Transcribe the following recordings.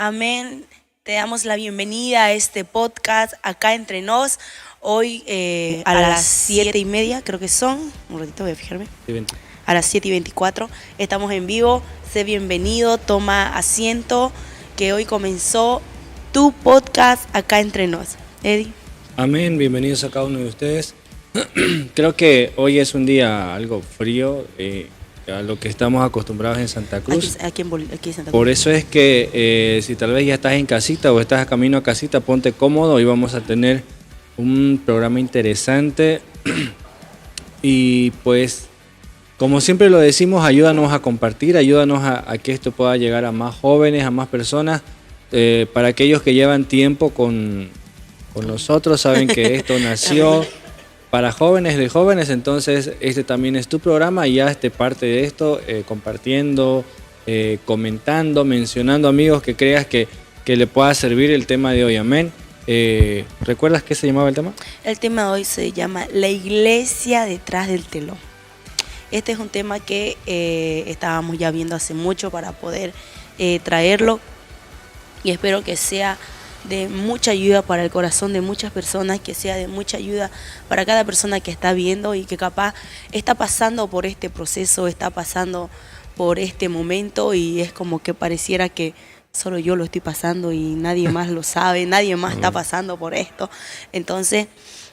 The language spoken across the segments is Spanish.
Amén. Te damos la bienvenida a este podcast acá entre nos. Hoy a las 7:30, creo que son. Un ratito voy a fijarme. A las 7:24 estamos en vivo. Sé bienvenido, toma asiento, que hoy comenzó tu podcast acá entre nos. Eddie. Amén, bienvenidos a cada uno de ustedes. Creo que hoy es un día algo frío, a lo que estamos acostumbrados en Santa Cruz. Aquí en Santa Cruz. Por eso es que si tal vez ya estás en casita o estás a camino a casita, ponte cómodo y vamos a tener un programa interesante. Y pues, como siempre lo decimos, ayúdanos a compartir, ayúdanos a que esto pueda llegar a más jóvenes, a más personas. Para aquellos que llevan tiempo con nosotros, saben que esto nació para jóvenes de jóvenes, entonces este también es tu programa y ya esté parte de esto, compartiendo, comentando, mencionando amigos que creas que le pueda servir el tema de hoy, amén. ¿Recuerdas qué se llamaba el tema? El tema de hoy se llama La iglesia detrás del telón. Este es un tema que estábamos ya viendo hace mucho para poder traerlo y espero que sea de mucha ayuda para el corazón de muchas personas, que sea de mucha ayuda para cada persona que está viendo y que capaz está pasando por este proceso, está pasando por este momento y es como que pareciera que solo yo lo estoy pasando y nadie más lo sabe, nadie más está pasando por esto. Entonces,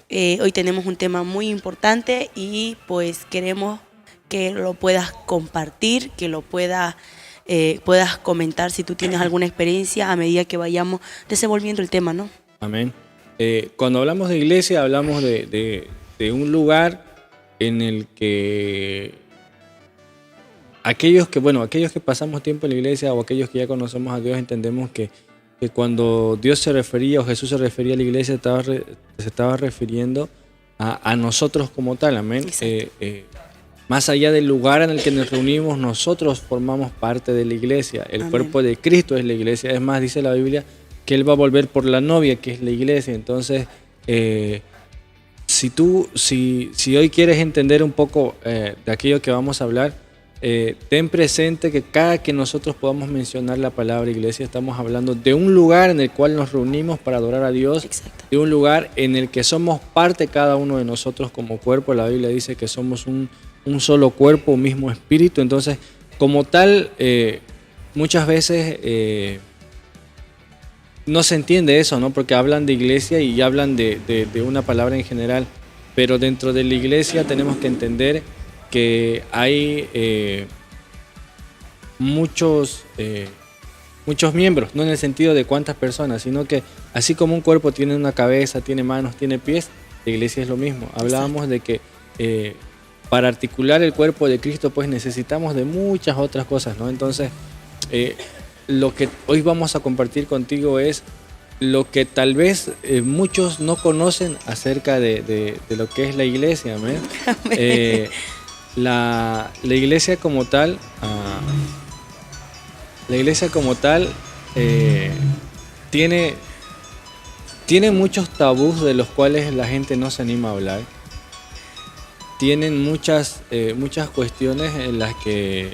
hoy tenemos un tema muy importante y pues queremos que lo puedas compartir, que lo puedas comentar si tú tienes alguna experiencia a medida que vayamos desenvolviendo el tema, ¿no? Amén. Cuando hablamos de iglesia, hablamos de un lugar en el que aquellos que pasamos tiempo en la iglesia o aquellos que ya conocemos a Dios entendemos que cuando Dios se refería o Jesús se refería a la iglesia se estaba refiriendo a nosotros como tal, amén. Más allá del lugar en el que nos reunimos, nosotros formamos parte de la iglesia. El Amén. Cuerpo de Cristo es la iglesia. Es más, dice la Biblia que Él va a volver por la novia, que es la iglesia. Entonces, si hoy quieres entender un poco de aquello que vamos a hablar, ten presente que cada que nosotros podamos mencionar la palabra iglesia, estamos hablando de un lugar en el cual nos reunimos para adorar a Dios. Exacto. De un lugar en el que somos parte cada uno de nosotros como cuerpo. La Biblia dice que somos un solo cuerpo, un mismo espíritu. Entonces, como tal, muchas veces no se entiende eso, ¿no? Porque hablan de iglesia y hablan de una palabra en general, pero dentro de la iglesia tenemos que entender que hay muchos miembros, no en el sentido de cuántas personas, sino que así como un cuerpo tiene una cabeza, tiene manos, tiene pies, la iglesia es lo mismo. Hablábamos de que para articular el cuerpo de Cristo, pues necesitamos de muchas otras cosas, ¿no? Entonces, lo que hoy vamos a compartir contigo es lo que tal vez muchos no conocen acerca de lo que es la iglesia, ¿amén? La iglesia como tal, tiene muchos tabús de los cuales la gente no se anima a hablar. Tienen muchas cuestiones en las que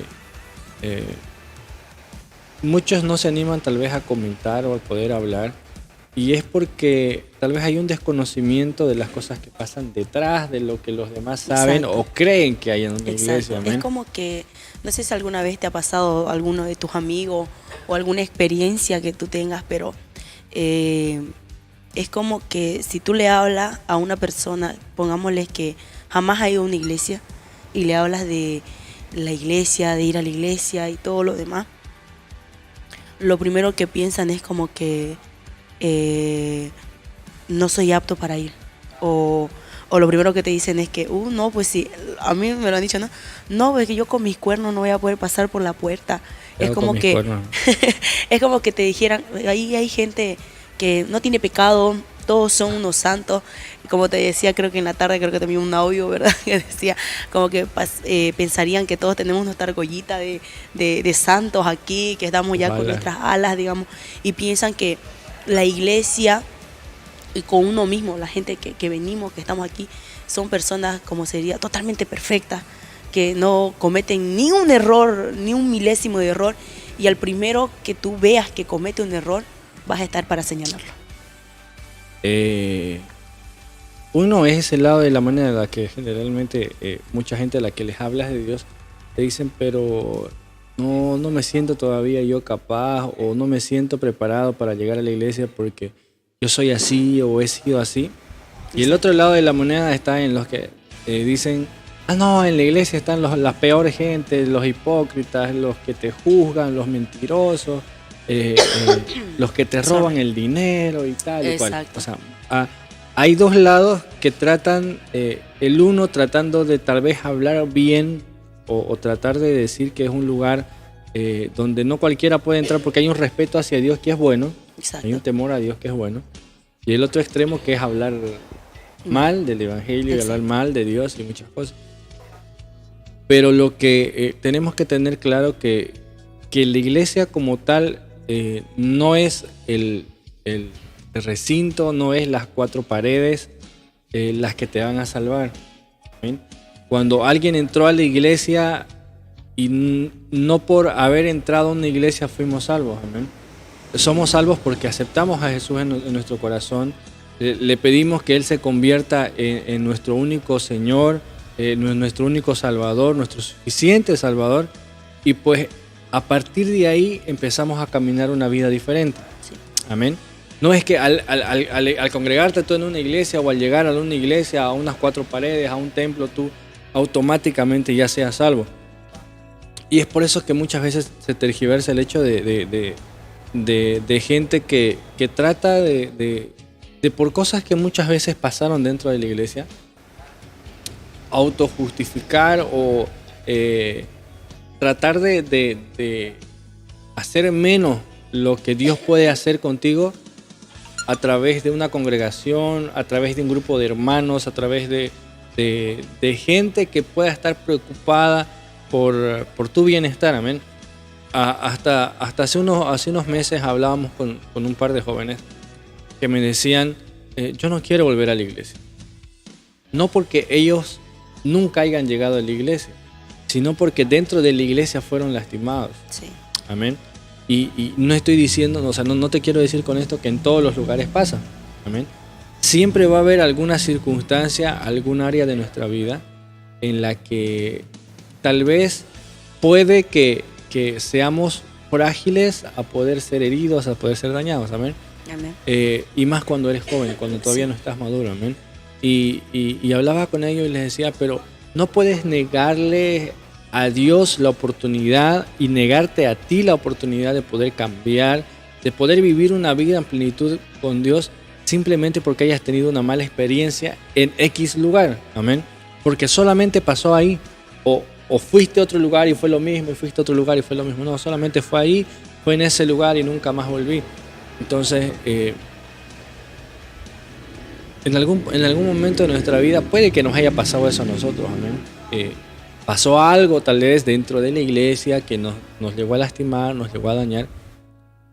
muchos no se animan tal vez a comentar o a poder hablar, y es porque tal vez hay un desconocimiento de las cosas que pasan detrás de lo que los demás saben. Exacto. O creen que hay en una iglesia. Es como que, no sé si alguna vez te ha pasado alguno de tus amigos o alguna experiencia que tú tengas, pero es como que si tú le hablas a una persona, pongámosle que jamás ha ido a una iglesia y le hablas de la iglesia, de ir a la iglesia y todo lo demás, lo primero que piensan es como que no soy apto para ir, o lo primero que te dicen es que no, pues sí, a mí me lo han dicho, no, es que yo con mis cuernos no voy a poder pasar por la puerta. Es como que es como que te dijeran, ahí hay gente que no tiene pecado, todos son unos santos. Como te decía, creo que en la tarde, creo que también un audio, ¿verdad? Que decía, como que pensarían que todos tenemos nuestra argollita de santos aquí, que estamos ya con nuestras alas, digamos, y piensan que la iglesia, y con uno mismo, la gente que venimos, que estamos aquí, son personas, como sería, totalmente perfectas, que no cometen ni un error, ni un milésimo de error, y al primero que tú veas que comete un error, vas a estar para señalarlo. Uno es ese lado de la manera en la que generalmente mucha gente a la que les hablas de Dios te dicen, pero no me siento todavía yo capaz o no me siento preparado para llegar a la iglesia porque yo soy así o he sido así. Y el otro lado de la moneda está en los que dicen, no, en la iglesia están las peores gente, los hipócritas, los que te juzgan, los mentirosos, los que te roban el dinero y tal y cual. O sea, hay dos lados que tratan, el uno tratando de tal vez hablar bien o tratar de decir que es un lugar donde no cualquiera puede entrar porque hay un respeto hacia Dios que es bueno. Exacto. Hay un temor a Dios que es bueno. Y el otro extremo que es hablar mal del evangelio. Exacto. Y hablar mal de Dios y muchas cosas. Pero lo que tenemos que tener claro que la iglesia como tal no es el recinto, no es las cuatro paredes las que te van a salvar. ¿Amén? Cuando alguien entró a la iglesia y no por haber entrado a una iglesia fuimos salvos. Amén. Somos salvos porque aceptamos a Jesús en nuestro corazón, le pedimos que Él se convierta en nuestro único Señor, nuestro único Salvador, nuestro suficiente Salvador, y pues a partir de ahí empezamos a caminar una vida diferente. Sí. Amén. No es que al congregarte tú en una iglesia o al llegar a una iglesia, a unas cuatro paredes, a un templo, tú automáticamente ya seas salvo. Y es por eso que muchas veces se tergiversa el hecho de gente que trata de por cosas que muchas veces pasaron dentro de la iglesia, autojustificar o tratar de hacer menos lo que Dios puede hacer contigo a través de una congregación, a través de un grupo de hermanos, a través de gente que pueda estar preocupada por tu bienestar. Amén. Hasta hace unos meses hablábamos con un par de jóvenes que me decían, yo no quiero volver a la iglesia. No porque ellos nunca hayan llegado a la iglesia, sino porque dentro de la iglesia fueron lastimados. Sí. Amén. Y no estoy diciendo, o sea, no te quiero decir con esto que en todos los lugares pasa. Amén. Siempre va a haber alguna circunstancia, algún área de nuestra vida en la que tal vez puede que seamos frágiles a poder ser heridos, a poder ser dañados. Amén. Amén. Y más cuando eres joven, cuando todavía no estás maduro. Amén. Y hablaba con ellos y les decía, pero no puedes negarle a Dios la oportunidad y negarte a ti la oportunidad de poder cambiar, de poder vivir una vida en plenitud con Dios simplemente porque hayas tenido una mala experiencia en X lugar. Amén. Porque solamente pasó ahí, o fuiste a otro lugar y fue lo mismo, y fuiste a otro lugar y fue lo mismo. No, solamente fue ahí, fue en ese lugar y nunca más volví. Entonces, en algún momento de nuestra vida puede que nos haya pasado eso a nosotros. Amén. Pasó algo tal vez dentro de la iglesia que nos llegó a lastimar, nos llegó a dañar,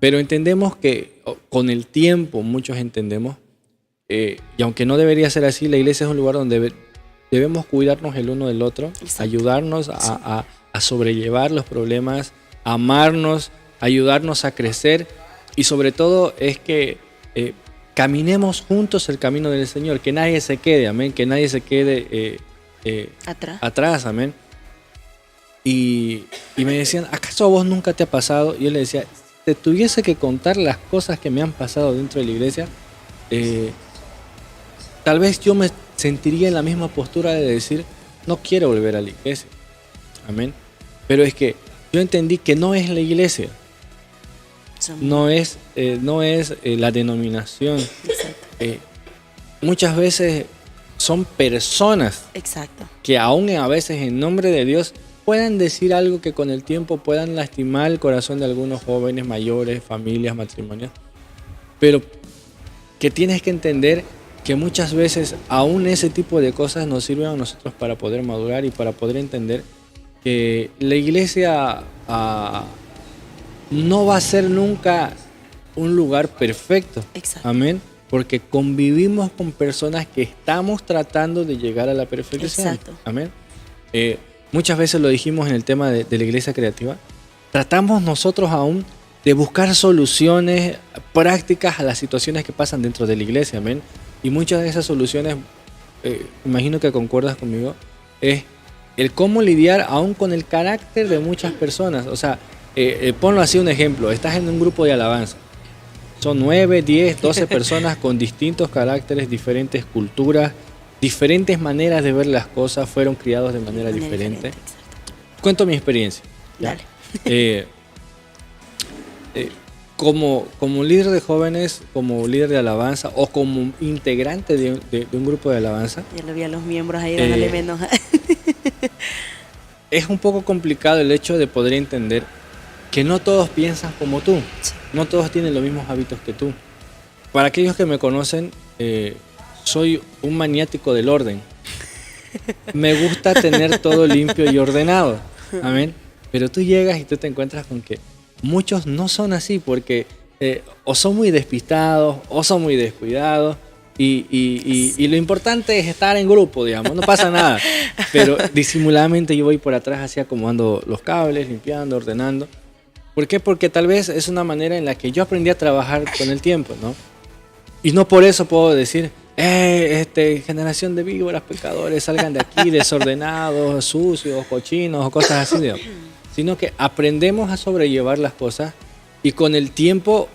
pero entendemos que con el tiempo, muchos entendemos, y aunque no debería ser así, la iglesia es un lugar donde debemos cuidarnos el uno del otro. Exacto. Ayudarnos a sobrellevar los problemas, amarnos, ayudarnos a crecer, y sobre todo es que caminemos juntos el camino del Señor, que nadie se quede, amén, que nadie se quede atrás, amén. Y me decían, ¿acaso a vos nunca te ha pasado? Y yo le decía, si te tuviese que contar las cosas que me han pasado dentro de la iglesia, tal vez yo me sentiría en la misma postura de decir, no quiero volver a la iglesia, amén. Pero es que yo entendí que no es la iglesia, no es la denominación. Muchas veces son personas. Exacto. Que aún a veces en nombre de Dios puedan decir algo que con el tiempo puedan lastimar el corazón de algunos jóvenes, mayores, familias, matrimonios, pero que tienes que entender que muchas veces aún ese tipo de cosas nos sirven a nosotros para poder madurar y para poder entender que la iglesia no va a ser nunca un lugar perfecto. Exacto. Amén. Porque convivimos con personas que estamos tratando de llegar a la perfección. Exacto. Amén. Muchas veces lo dijimos en el tema de la iglesia creativa. tratamos nosotros aún de buscar soluciones prácticas a las situaciones que pasan dentro de la iglesia, amén. Y muchas de esas soluciones, imagino que concuerdas conmigo, es el cómo lidiar aún con el carácter de muchas personas. O sea, ponlo así un ejemplo, estás en un grupo de alabanza, son 9, 10, 12 personas con distintos caracteres, diferentes culturas, diferentes maneras de ver las cosas, fueron criados de manera diferente. Cuento mi experiencia. ¿Ya? Dale. Como líder de jóvenes, como líder de alabanza o como integrante de un grupo de alabanza. Ya lo vi a los miembros ahí dándole menos. Es un poco complicado el hecho de poder entender que no todos piensan como tú, no todos tienen los mismos hábitos que tú. Para aquellos que me conocen, soy un maniático del orden. Me gusta tener todo limpio y ordenado. Amén. Pero tú llegas y tú te encuentras con que muchos no son así porque o son muy despistados o son muy descuidados y lo importante es estar en grupo, digamos, no pasa nada. Pero disimuladamente yo voy por atrás así acomodando los cables, limpiando, ordenando. ¿Por qué? Porque tal vez es una manera en la que yo aprendí a trabajar con el tiempo, ¿no? Y no por eso puedo decir, generación de víboras, pecadores, salgan de aquí desordenados, sucios, cochinos o cosas así, digamos. Sino que aprendemos a sobrellevar las cosas y con el tiempo,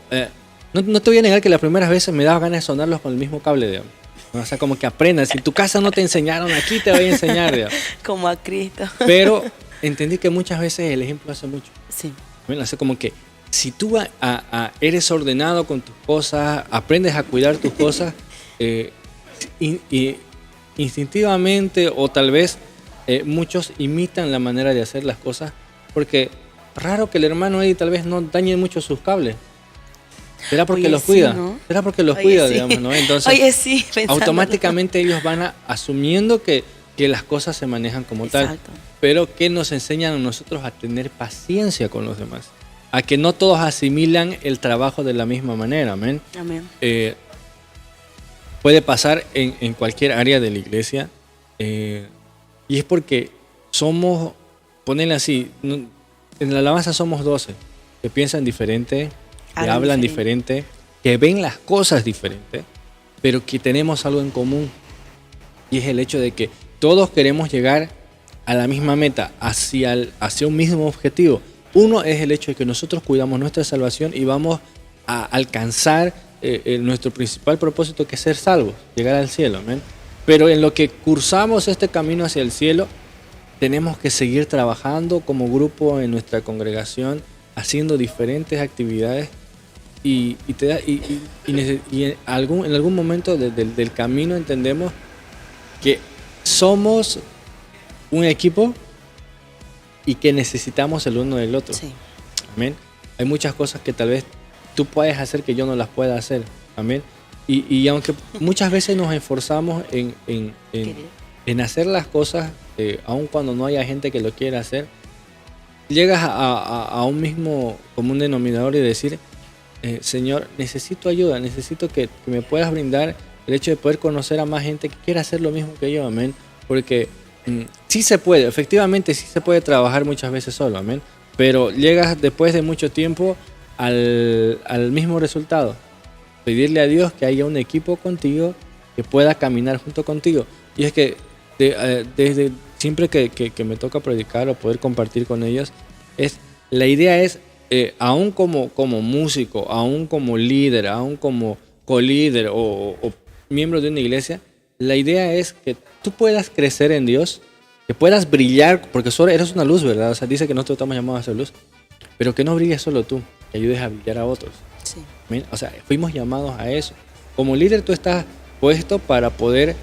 no te voy a negar que las primeras veces me daba ganas de sonarlos con el mismo cable, digamos. O sea, como que aprendan, si en tu casa no te enseñaron, aquí te voy a enseñar, digamos. Como a Cristo. Pero entendí que muchas veces el ejemplo hace mucho. Sí. Bueno, hace como que si tú eres ordenado con tus cosas, aprendes a cuidar tus cosas, instintivamente o tal vez muchos imitan la manera de hacer las cosas, porque raro que el hermano ahí tal vez no dañe mucho sus cables. ¿Será porque los cuida? ¿No? ¿Será porque los cuida, sí. Digamos, ¿no? Entonces, sí, automáticamente ellos van asumiendo que las cosas se manejan como tal. Pero que nos enseñan a nosotros a tener paciencia con los demás. A que no todos asimilan el trabajo de la misma manera, amén. Amén. Puede pasar en cualquier área de la iglesia. Y es porque somos, ponele así, en la alabanza somos 12, que piensan diferente, que hablan diferente, que ven las cosas diferente, pero que tenemos algo en común. Y es el hecho de que todos queremos llegar a la misma meta, hacia un mismo objetivo. Uno es el hecho de que nosotros cuidamos nuestra salvación y vamos a alcanzar nuestro principal propósito, que es ser salvos, llegar al cielo. ¿Amén? Pero en lo que cursamos este camino hacia el cielo, tenemos que seguir trabajando como grupo en nuestra congregación, haciendo diferentes actividades y en algún momento del camino entendemos que somos un equipo y que necesitamos el uno del otro. Sí. Amén. Hay muchas cosas que tal vez tú puedes hacer que yo no las pueda hacer. Amén. Y aunque muchas veces nos esforzamos en hacer las cosas, aun cuando no haya gente que lo quiera hacer, llegas a un mismo común denominador y decir, Señor, necesito ayuda, necesito que me puedas brindar el hecho de poder conocer a más gente que quiera hacer lo mismo que yo, amén. Porque sí se puede, efectivamente sí se puede trabajar muchas veces solo, amén. Pero llegas después de mucho tiempo al mismo resultado. Pedirle a Dios que haya un equipo contigo que pueda caminar junto contigo. Y es que desde siempre que me toca predicar o poder compartir con ellos, la idea es, aún como músico, aún como líder, aún como co-líder o miembro de una iglesia, la idea es que tú puedas crecer en Dios, que puedas brillar, porque solo eres una luz, ¿verdad? O sea, dice que nosotros estamos llamados a ser luz, pero que no brilles solo tú, que ayudes a brillar a otros. Sí. O sea, fuimos llamados a eso. Como líder tú estás puesto para poder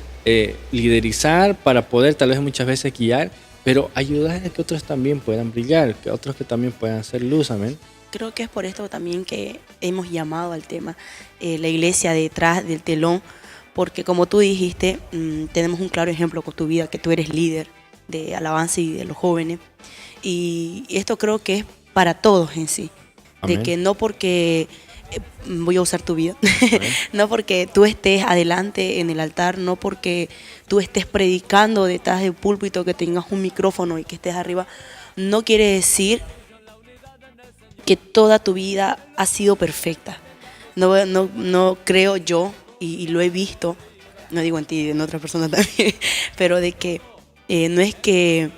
liderizar, para poder tal vez muchas veces guiar, pero ayudar a que otros también puedan brillar, que otros que también puedan ser luz, amén. Creo que es por esto también que hemos llamado al tema la iglesia detrás del telón, porque como tú dijiste, tenemos un claro ejemplo con tu vida, que tú eres líder de alabanza y de los jóvenes, y esto creo que es para todos en sí. Amén. De que no porque voy a usar tu vida, no porque tú estés adelante en el altar, no porque tú estés predicando detrás del púlpito, que tengas un micrófono y que estés arriba, no quiere decir que toda tu vida ha sido perfecta. No creo yo, y lo he visto, no digo en ti, en otras personas también, pero de que no es que,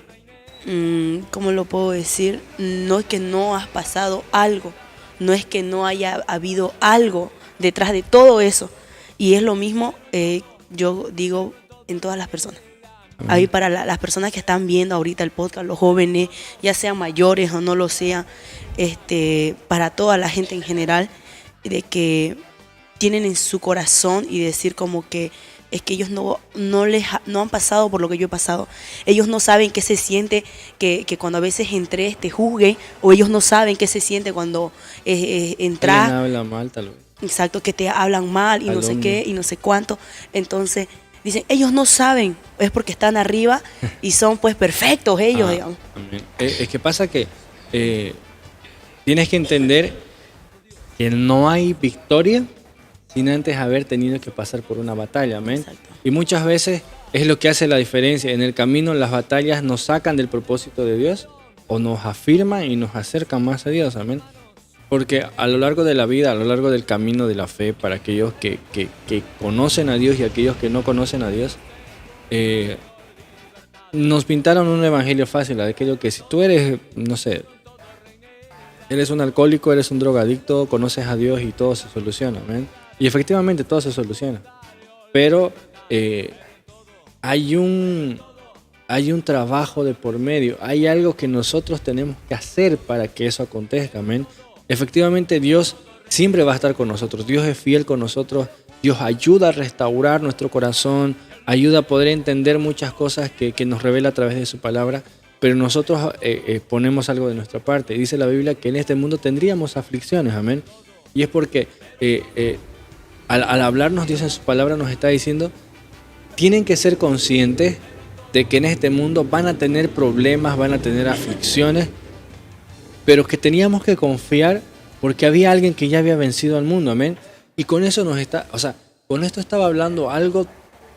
¿cómo lo puedo decir? No es que no has pasado algo, no es que no haya habido algo detrás de todo eso. Y es lo mismo, yo digo, en todas las personas. Ahí para las personas que están viendo ahorita el podcast, los jóvenes, ya sean mayores o no lo sean, para toda la gente en general, de que tienen en su corazón y decir como que es que ellos no han pasado por lo que yo he pasado. Ellos no saben qué se siente que cuando a veces entré te juzguen, o ellos no saben qué se siente cuando entras. Alguien habla mal, tal vez. Exacto, que te hablan mal y no sé qué y no sé cuánto. Entonces dicen, ellos no saben, es porque están arriba y son pues perfectos ellos, digamos. Es que pasa que tienes que entender que no hay victoria sin antes haber tenido que pasar por una batalla, amén. Exacto. Y muchas veces es lo que hace la diferencia. En el camino las batallas nos sacan del propósito de Dios o nos afirman y nos acercan más a Dios, amén. Porque a lo largo de la vida, a lo largo del camino de la fe, para aquellos que conocen a Dios y aquellos que no conocen a Dios, nos pintaron un evangelio fácil, de aquello que si tú eres, no sé, eres un alcohólico, eres un drogadicto, conoces a Dios y todo se soluciona, ¿ven? Y efectivamente todo se soluciona. Pero hay un trabajo de por medio, hay algo que nosotros tenemos que hacer para que eso acontezca, ¿ven? Efectivamente Dios siempre va a estar con nosotros, Dios es fiel con nosotros, Dios ayuda a restaurar nuestro corazón, ayuda a poder entender muchas cosas que nos revela a través de su palabra, pero nosotros ponemos algo de nuestra parte. Dice la Biblia que en este mundo tendríamos aflicciones, amén. Y es porque al hablarnos, Dios en su palabra nos está diciendo, tienen que ser conscientes de que en este mundo van a tener problemas, van a tener aflicciones, pero que teníamos que confiar porque había alguien que ya había vencido al mundo, amén. Y con eso con esto estaba hablando algo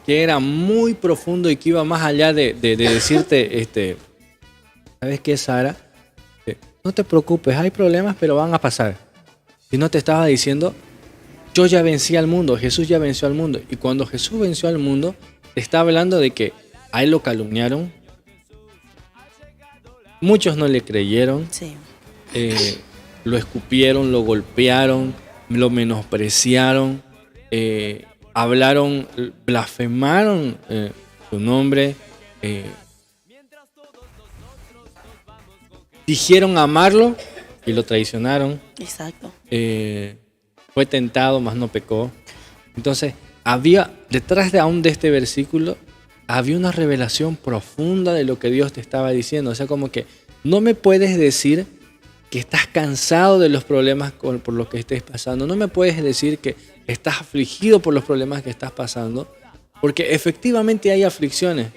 que era muy profundo y que iba más allá de decirte, ¿sabes qué, Sara? No te preocupes, hay problemas, pero van a pasar. Y no te estaba diciendo, yo ya vencí al mundo, Jesús ya venció al mundo. Y cuando Jesús venció al mundo, te está hablando de que a él lo calumniaron, muchos no le creyeron, Sí. lo escupieron, lo golpearon, lo menospreciaron, hablaron, blasfemaron su nombre, dijeron amarlo y lo traicionaron. Exacto. Fue tentado, mas no pecó. Entonces, había detrás de este versículo, había una revelación profunda de lo que Dios te estaba diciendo. O sea, como que no me puedes decir que estás cansado de los problemas por los que estés pasando. No me puedes decir que estás afligido por los problemas que estás pasando, porque efectivamente hay aflicciones.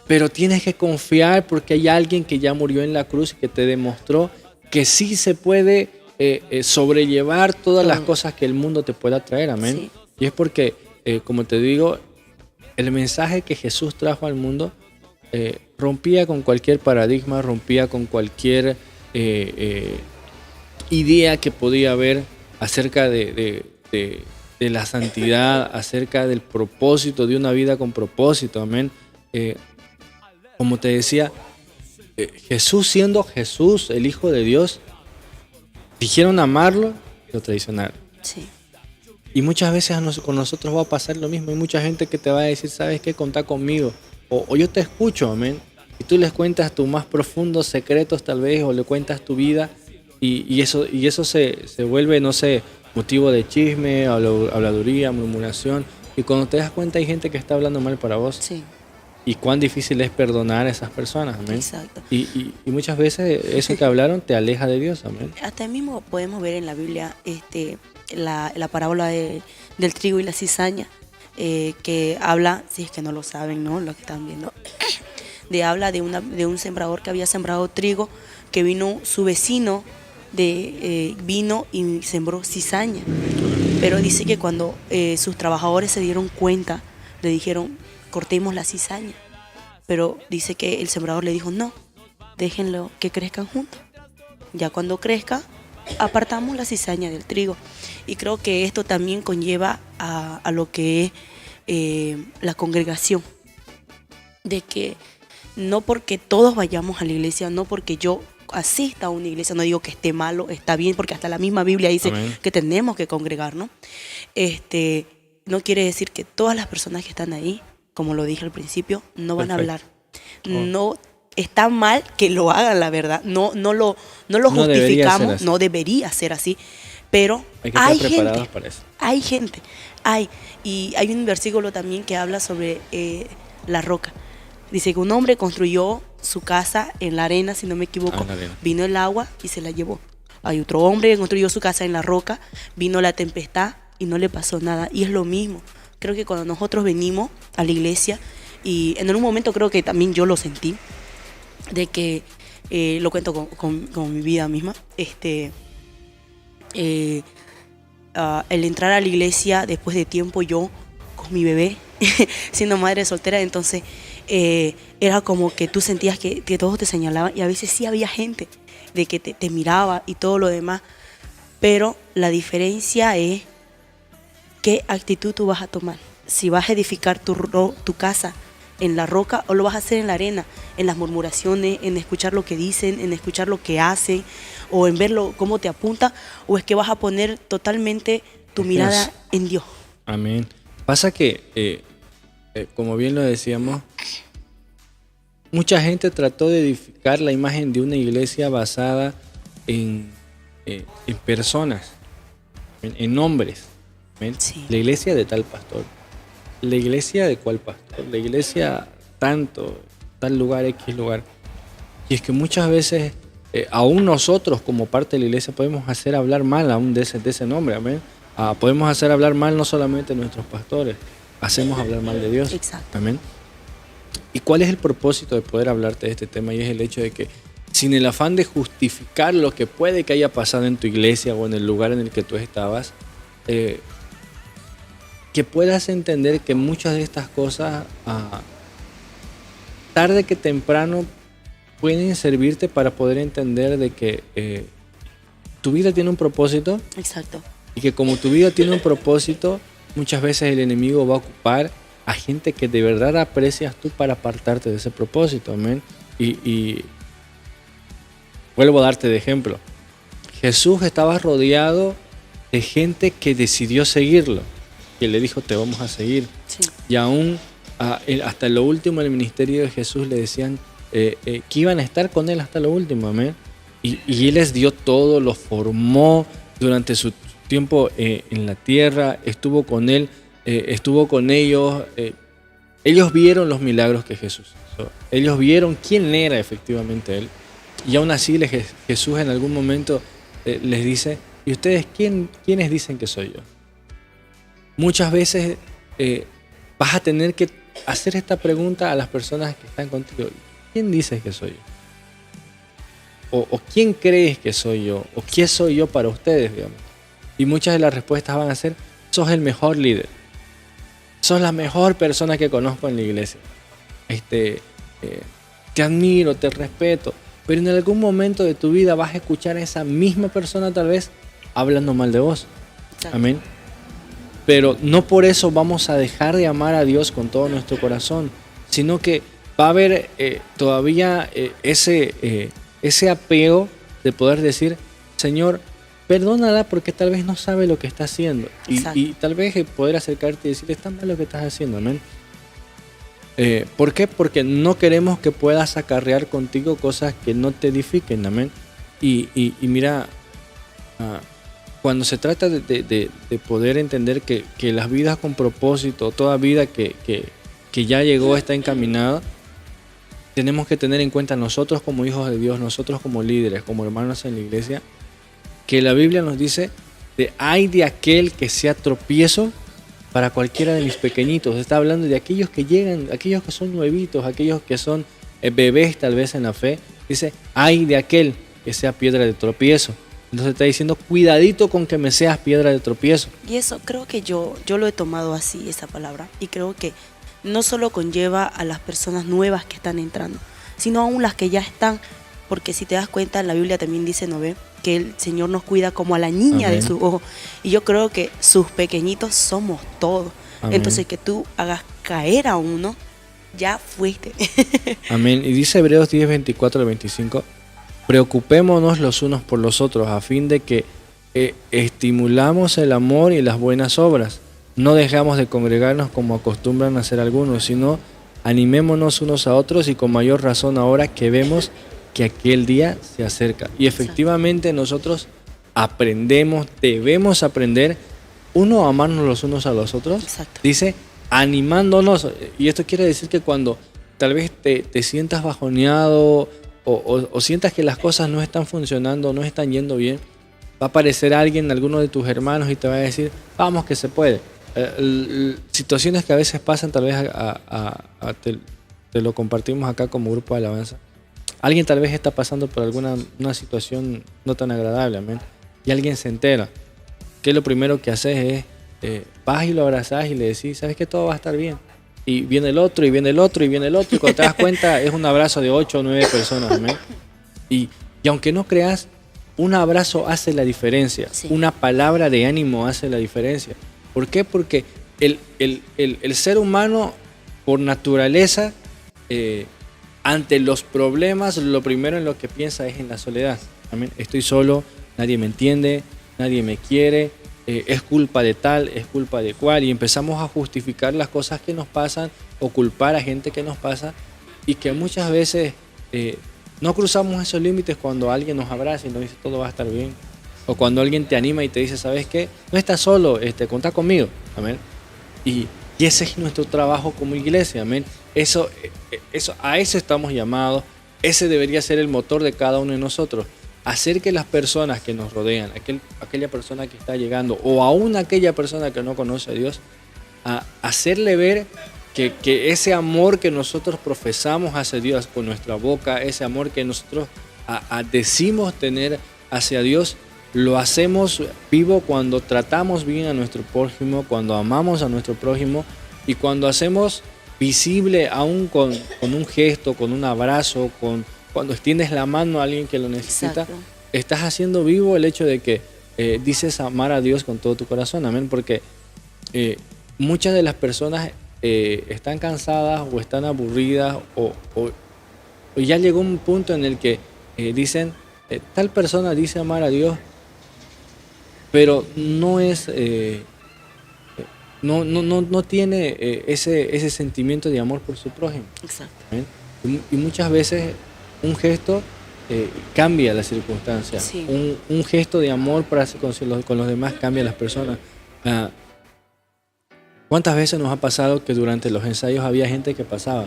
Pero tienes que confiar porque hay alguien que ya murió en la cruz y que te demostró que sí se puede sobrellevar todas las cosas que el mundo te pueda traer, amén. Sí. Y es porque, como te digo, el mensaje que Jesús trajo al mundo rompía con cualquier paradigma, rompía con cualquier idea que podía haber acerca de la santidad, acerca del propósito de una vida con propósito, amén. Como te decía, Jesús siendo Jesús, el Hijo de Dios, dijeron amarlo y lo traicionaron. Sí. Y muchas veces con nosotros va a pasar lo mismo. Hay mucha gente que te va a decir, ¿sabes qué? Contá conmigo. O yo te escucho, amén. Y tú les cuentas tus más profundos secretos tal vez, o le cuentas tu vida. Y eso se vuelve, no sé, motivo de chisme, habladuría, murmuración. Y cuando te das cuenta hay gente que está hablando mal para vos. Sí. Y cuán difícil es perdonar a esas personas, amén. Exacto. Y muchas veces eso que hablaron te aleja de Dios, amén. Hasta mismo podemos ver en la Biblia la parábola del trigo y la cizaña, que habla, si es que no lo saben, ¿no? Lo que están viendo, habla de un sembrador que había sembrado trigo, que vino su vecino, vino y sembró cizaña. Pero dice que cuando sus trabajadores se dieron cuenta, le dijeron, cortemos la cizaña. Pero dice que el sembrador le dijo, no, déjenlo que crezcan juntos. Ya cuando crezca, apartamos la cizaña del trigo. Y creo que esto también conlleva a lo que es la congregación. De que no porque todos vayamos a la iglesia, no porque yo asista a una iglesia, no digo que esté malo, está bien, porque hasta la misma Biblia dice Amén. que tenemos que congregarnos. No quiere decir que todas las personas que están ahí, como lo dije al principio, no van a hablar. No está mal que lo hagan, la verdad. No lo No debería ser justificamos, así. no debería ser así. Pero Hay que estar hay preparados gente, para eso. hay gente, y hay un versículo también que habla sobre la roca. Dice que un hombre construyó su casa en la arena, si no me equivoco. En la arena. Vino el agua y se la llevó. Hay otro hombre que construyó su casa en la roca, vino la tempestad y no le pasó nada. Y es lo mismo. Creo que cuando nosotros venimos a la iglesia, y en un momento creo que también yo lo sentí, de que, lo cuento con mi vida misma, el entrar a la iglesia después de tiempo, yo con mi bebé, siendo madre soltera, entonces era como que tú sentías que todos te señalaban, y a veces sí había gente de que te miraba y todo lo demás, pero la diferencia es qué actitud tú vas a tomar. Si vas a edificar tu casa en la roca o lo vas a hacer en la arena, en las murmuraciones, en escuchar lo que dicen, en escuchar lo que hacen, o en verlo cómo te apunta, o es que vas a poner totalmente tu mirada en Dios. Amén. Pasa que, como bien lo decíamos, mucha gente trató de edificar la imagen de una iglesia basada en personas, en nombres. ¿Amén? Sí. La iglesia de tal pastor, la iglesia de cual pastor, la iglesia tanto, tal lugar, X lugar. Y es que muchas veces, aún nosotros como parte de la iglesia podemos hacer hablar mal aún de ese nombre, amén. Podemos hacer hablar mal no solamente de nuestros pastores, hacemos hablar mal de Dios. Exacto. Amén. ¿Y cuál es el propósito de poder hablarte de este tema? Y es el hecho de que, sin el afán de justificar lo que puede que haya pasado en tu iglesia o en el lugar en el que tú estabas, que puedas entender que muchas de estas cosas, tarde que temprano, pueden servirte para poder entender de que tu vida tiene un propósito. Exacto. Y que como tu vida tiene un propósito, muchas veces el enemigo va a ocupar a gente que de verdad aprecias tú para apartarte de ese propósito. Amén. Y vuelvo a darte de ejemplo. Jesús estaba rodeado de gente que decidió seguirlo, que le dijo, te vamos a seguir. Sí. Y aún hasta lo último del ministerio de Jesús le decían que iban a estar con él hasta lo último. Amén. Y él les dio todo, los formó durante su tiempo en la tierra, estuvo con él, estuvo con ellos. Ellos vieron los milagros que Jesús hizo. Ellos vieron quién era efectivamente él. Y aún así Jesús en algún momento les dice, ¿y ustedes quiénes dicen que soy yo? Muchas veces vas a tener que hacer esta pregunta a las personas que están contigo. ¿Quién dices que soy yo? O ¿quién crees que soy yo? ¿O qué soy yo para ustedes, digamos? Y muchas de las respuestas van a ser, sos el mejor líder. Sos la mejor persona que conozco en la iglesia. Te admiro, te respeto. Pero en algún momento de tu vida vas a escuchar a esa misma persona tal vez hablando mal de vos. Exacto. Amén. Pero no por eso vamos a dejar de amar a Dios con todo nuestro corazón, sino que va a haber todavía ese apego de poder decir, Señor, perdónala porque tal vez no sabe lo que está haciendo. Y tal vez poder acercarte y decirle, está mal lo que estás haciendo, amén. ¿Por qué? Porque no queremos que puedas acarrear contigo cosas que no te edifiquen, amén. Y mira, cuando se trata de poder entender que las vidas con propósito, toda vida que ya llegó está encaminada, tenemos que tener en cuenta nosotros como hijos de Dios, nosotros como líderes, como hermanos en la iglesia, que la Biblia nos dice de ay de aquel que sea tropiezo para cualquiera de mis pequeñitos. Está hablando de aquellos que llegan, aquellos que son nuevitos, aquellos que son bebés tal vez en la fe. Dice, ay de aquel que sea piedra de tropiezo. Entonces está diciendo, cuidadito con que me seas piedra de tropiezo. Y eso creo que yo lo he tomado así, esa palabra. Y creo que no solo conlleva a las personas nuevas que están entrando, sino aún las que ya están, porque si te das cuenta, en la Biblia también dice, ¿no ve? Que el Señor nos cuida como a la niña Amén. de su ojo. Y yo creo que sus pequeñitos somos todos. Amén. Entonces, que tú hagas caer a uno, ya fuiste. Amén. Y dice Hebreos 10, 24 al 25, preocupémonos los unos por los otros a fin de que estimulamos el amor y las buenas obras. No dejamos de congregarnos como acostumbran a hacer algunos, sino animémonos unos a otros y con mayor razón ahora que vemos que aquel día se acerca. Y efectivamente nosotros aprendemos, debemos aprender, uno, a amarnos los unos a los otros. Exacto. Dice, animándonos. Y esto quiere decir que cuando tal vez te sientas bajoneado o sientas que las cosas no están funcionando, no están yendo bien, va a aparecer alguien, alguno de tus hermanos, y te va a decir, vamos que se puede. Situaciones que a veces pasan, tal vez te lo compartimos acá como grupo de alabanza. Alguien tal vez está pasando por una situación no tan agradable, amén, y alguien se entera. ¿Qué lo primero que haces es, vas y lo abrazás y le decís, sabes que todo va a estar bien? Y viene el otro, y viene el otro, y viene el otro, y cuando te das cuenta es un abrazo de 8 o 9 personas, amén. Y aunque no creas, un abrazo hace la diferencia, Sí. Una palabra de ánimo hace la diferencia. ¿Por qué? Porque el ser humano, por naturaleza, ante los problemas, lo primero en lo que piensa es en la soledad. Amén. Estoy solo, nadie me entiende, nadie me quiere, es culpa de tal, es culpa de cual, y empezamos a justificar las cosas que nos pasan o culpar a gente que nos pasa, y que muchas veces no cruzamos esos límites cuando alguien nos abraza y nos dice todo va a estar bien, o cuando alguien te anima y te dice, ¿sabes qué? No estás solo, contá conmigo. Amén. Y ese es nuestro trabajo como iglesia, amén. A eso estamos llamados. Ese debería ser el motor de cada uno de nosotros. Hacer que las personas que nos rodean, aquella persona que está llegando, o aún aquella persona que no conoce a Dios, hacerle ver que ese amor que nosotros profesamos hacia Dios con nuestra boca, ese amor que nosotros decimos tener hacia Dios, lo hacemos vivo cuando tratamos bien a nuestro prójimo, cuando amamos a nuestro prójimo, y cuando hacemos visible aún con un gesto, con un abrazo, cuando extiendes la mano a alguien que lo necesita. Exacto. Estás haciendo vivo el hecho de que dices amar a Dios con todo tu corazón, amén, porque muchas de las personas están cansadas o están aburridas o ya llegó un punto en el que dicen, tal persona dice amar a Dios, pero no es no tiene ese sentimiento de amor por su prójimo. Exacto. ¿Amén? Y muchas veces un gesto cambia la circunstancia. Sí. Un gesto de amor con los demás cambia a las personas. ¿Cuántas veces nos ha pasado que durante los ensayos había gente que pasaba?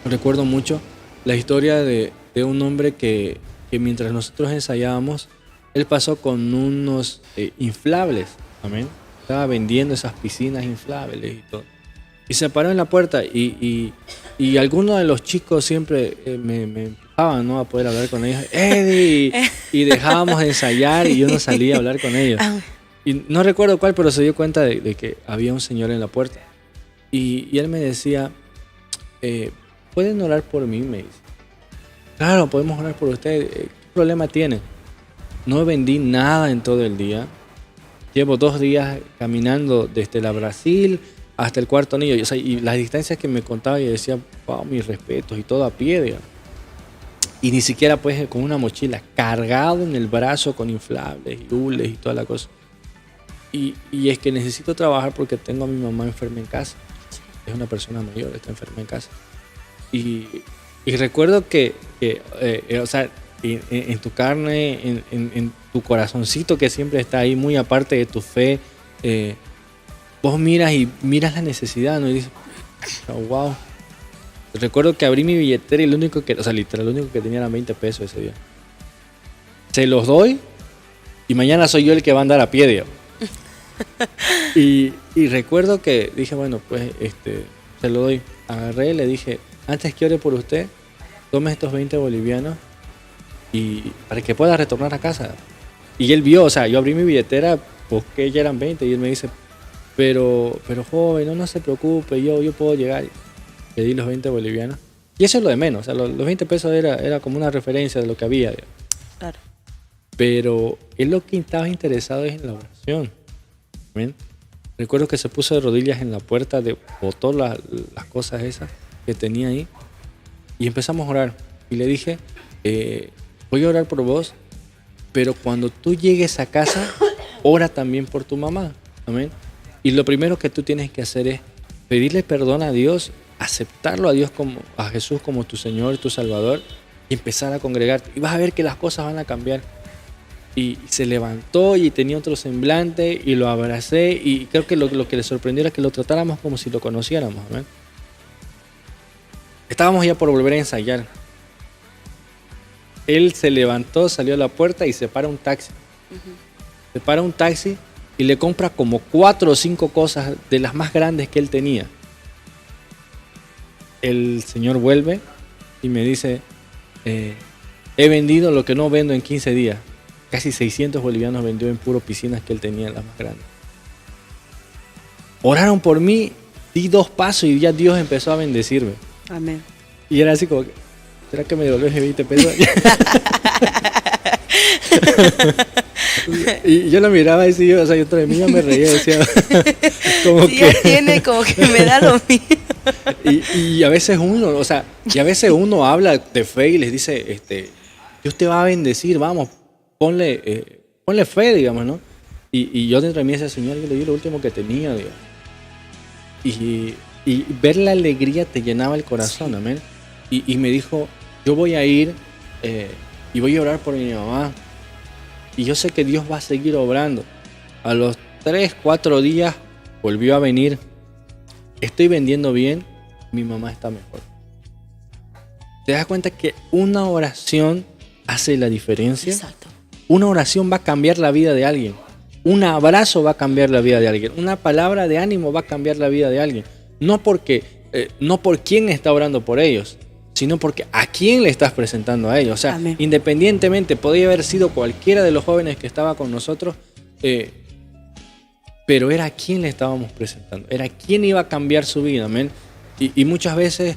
Recuerdo mucho la historia de un hombre que mientras nosotros ensayábamos, él pasó con unos inflables. Amén. Estaba vendiendo esas piscinas inflables y todo. Y se paró en la puerta y algunos de los chicos siempre me empujaban, ¿no?, a poder hablar con ellos. ¡Eddie! Y dejábamos de ensayar y yo no salía a hablar con ellos. Y no recuerdo cuál, pero se dio cuenta de que había un señor en la puerta. Y él me decía, ¿pueden orar por mí? Me dice. Claro, podemos orar por usted. ¿Qué problema tiene? No vendí nada en todo el día. Llevo 2 días caminando desde la Brasil hasta el Cuarto Anillo. O sea, y las distancias que me contaba, yo decía, wow, mis respetos, y todo a pie, digamos. Y ni siquiera pues con una mochila, cargado en el brazo con inflables y hules y toda la cosa. Y es que necesito trabajar porque tengo a mi mamá enferma en casa. Es una persona mayor, está enferma en casa. Y recuerdo que o sea, en tu carne, en tu corazoncito que siempre está ahí, muy aparte de tu fe, vos miras la necesidad, ¿no? Y dices, oh, wow. Recuerdo que abrí mi billetera y lo único que tenía eran 20 pesos ese día. Se los doy y mañana soy yo el que va a andar a pie, digamos. Y recuerdo que dije, bueno, pues se lo doy. Agarré y le dije, antes que ore por usted, tome estos 20 bolivianos y para que pueda retornar a casa. Y él vio, o sea, yo abrí mi billetera porque ya eran 20 y él me dice, pero joven, no se preocupe, yo puedo llegar. Le di los 20 bolivianos Y eso es lo de menos. O sea, los 20 pesos era como una referencia de lo que había. Digamos. Claro. Pero él lo que estaba interesado es en la oración. ¿Amén? Recuerdo que se puso de rodillas en la puerta, botó las cosas esas que tenía ahí y empezamos a orar. Y le dije, voy a orar por vos, pero cuando tú llegues a casa, ora también por tu mamá. ¿Amén? Y lo primero que tú tienes que hacer es pedirle perdón a Dios, aceptarlo a Dios a Jesús como tu Señor, tu Salvador, y empezar a congregarte. Y vas a ver que las cosas van a cambiar. Y se levantó y tenía otro semblante y lo abracé, y creo que lo que le sorprendió era que lo tratáramos como si lo conociéramos. ¿Amén? Estábamos ya por volver a ensayar. Él se levantó, salió a la puerta y se para un taxi. Se para un taxi y le compra como 4 o 5 cosas de las más grandes que él tenía. El señor vuelve y me dice, he vendido lo que no vendo en 15 días. Casi 600 bolivianos vendió en puro piscinas que él tenía, las más grandes. Oraron por mí, di 2 pasos y ya Dios empezó a bendecirme. Amén. Y era así como, ¿será que me devolvés 20 pesos? Y yo la miraba y sí, o sea, yo todavía mí ya me reía, decía, como sí, que... tiene como que me da lo mismo. Y a veces uno habla de fe y les dice, Dios te va a bendecir, vamos, ponle fe, digamos, ¿no? Y yo dentro de mí decía, Señor, yo le di lo último que tenía, digamos. Y ver la alegría te llenaba el corazón, sí. Amén. Y me dijo, yo voy a ir y voy a orar por mi mamá. Y yo sé que Dios va a seguir obrando. A los 3, 4 días volvió a venir. Estoy vendiendo bien, mi mamá está mejor. ¿Te das cuenta que una oración hace la diferencia? Exacto. Una oración va a cambiar la vida de alguien. Un abrazo va a cambiar la vida de alguien. Una palabra de ánimo va a cambiar la vida de alguien. No por quién está orando por ellos, sino porque a quién le estás presentando a ellos. O sea, amén. Independientemente, podría haber sido cualquiera de los jóvenes que estaba con nosotros, pero era a quién le estábamos presentando, era a quién iba a cambiar su vida, amén. Y muchas veces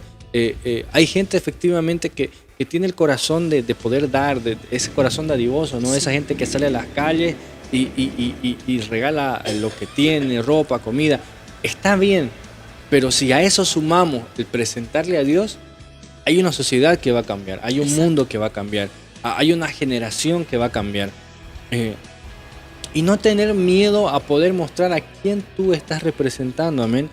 hay gente efectivamente que tiene el corazón de poder dar, de ese corazón dadivoso, ¿no? Sí. Esa gente que sale a las calles y regala lo que tiene, ropa, comida. Está bien, pero si a eso sumamos el presentarle a Dios, hay una sociedad que va a cambiar, hay un Exacto. Mundo que va a cambiar, hay una generación que va a cambiar. Y no tener miedo a poder mostrar a quién tú estás representando, amén.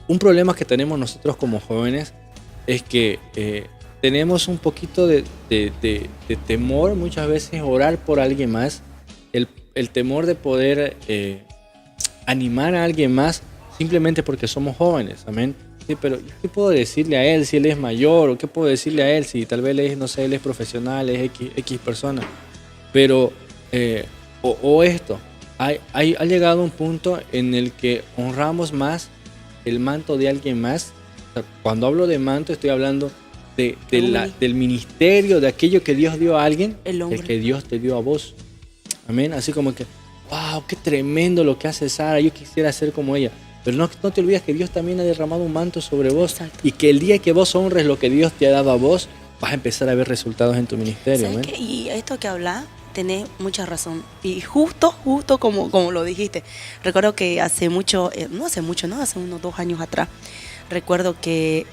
Un problema que tenemos nosotros como jóvenes es que tenemos un poquito de temor muchas veces orar por alguien más, el temor de poder animar a alguien más simplemente porque somos jóvenes, amén. Sí, pero ¿qué puedo decirle a él si él es mayor? ¿O qué puedo decirle a él si tal vez él es profesional, es X persona? Pero, esto, ha llegado un punto en el que honramos más el manto de alguien más. O sea, cuando hablo de manto estoy hablando del ministerio, de aquello que Dios dio a alguien, el que Dios te dio a vos. Amén. Así como que, wow, qué tremendo lo que hace Sara, yo quisiera ser como ella. Pero no te olvides que Dios también ha derramado un manto sobre vos. Exacto. Y que el día que vos honres lo que Dios te ha dado a vos, vas a empezar a ver resultados en tu ministerio. ¿Sabes qué? Y esto que hablas, tenés mucha razón. Y justo como lo dijiste. Recuerdo que hace unos 2 años atrás, recuerdo que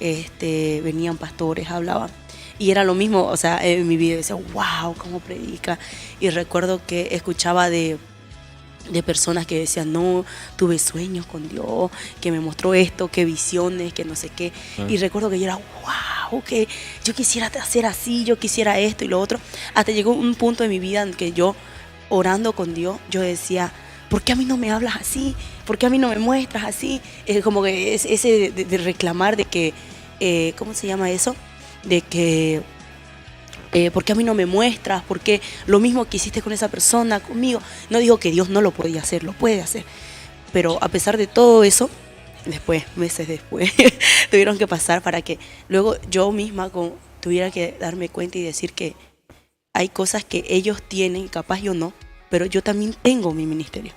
venían pastores, hablaban. Y era lo mismo, o sea, en mi video decía, wow, cómo predica. Y recuerdo que escuchaba de personas que decían, no, tuve sueños con Dios, que me mostró esto, que visiones, que no sé qué. Y recuerdo que yo era, wow, que yo quisiera hacer así, yo quisiera esto y lo otro. Hasta llegó un punto en mi vida en que yo, orando con Dios, yo decía, ¿por qué a mí no me hablas así? ¿Por qué a mí no me muestras así? Es como que ese de reclamar de que, ¿cómo se llama eso? De que... ¿por qué a mí no me muestras? ¿Por qué lo mismo que hiciste con esa persona, conmigo? No digo que Dios no lo podía hacer, lo puede hacer. Pero a pesar de todo eso, meses después, tuvieron que pasar para que luego yo misma tuviera que darme cuenta y decir que hay cosas que ellos tienen, capaz yo no, pero yo también tengo mi ministerio.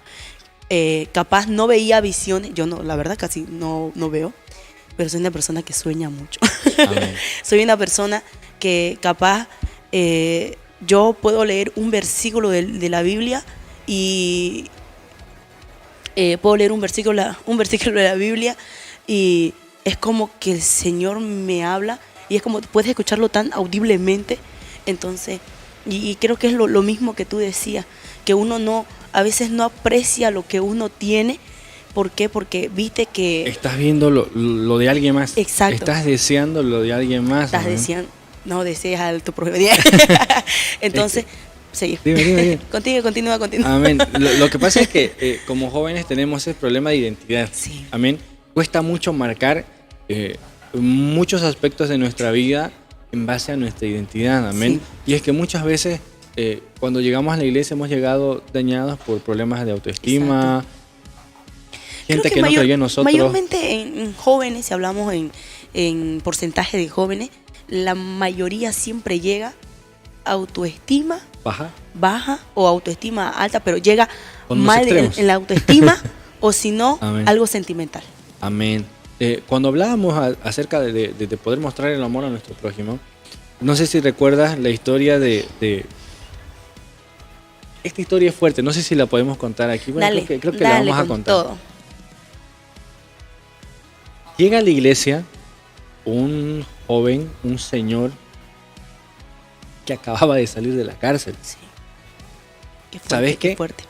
Capaz no veía visiones, yo no, la verdad casi no veo. pero soy una persona que sueña mucho. Amén. Soy una persona que capaz yo puedo leer un versículo de la Biblia y puedo leer un versículo de la Biblia y es como que el Señor me habla y es como puedes escucharlo tan audiblemente. Entonces, y creo que es lo mismo que tú decías, que uno a veces no aprecia lo que uno tiene. ¿Por qué? Porque viste que... Estás viendo lo de alguien más. Exacto. Estás deseando lo de alguien más. Estás Amén. deseando, no deseas a tu propio. Entonces, seguir. Dime. Continúa. Amén. Lo que pasa es que como jóvenes tenemos ese problema de identidad. Sí. Amén. Cuesta mucho marcar muchos aspectos de nuestra vida en base a nuestra identidad. Amén. Sí. Y es que muchas veces cuando llegamos a la iglesia hemos llegado dañados por problemas de autoestima. Exacto. Gente que no creyó en nosotros. Mayormente en jóvenes, si hablamos en porcentaje de jóvenes, la mayoría siempre llega autoestima baja o autoestima alta, pero llega mal en la autoestima o si no, algo sentimental. Amén. Cuando hablábamos acerca de poder mostrar el amor a nuestro prójimo, no sé si recuerdas la historia de esta historia es fuerte, no sé si la podemos contar aquí. Bueno, creo que la vamos a contar. Todo. Llega a la iglesia un joven, un señor que acababa de salir de la cárcel. Sí. Qué fuerte, ¿Sabes qué? Qué fuerte.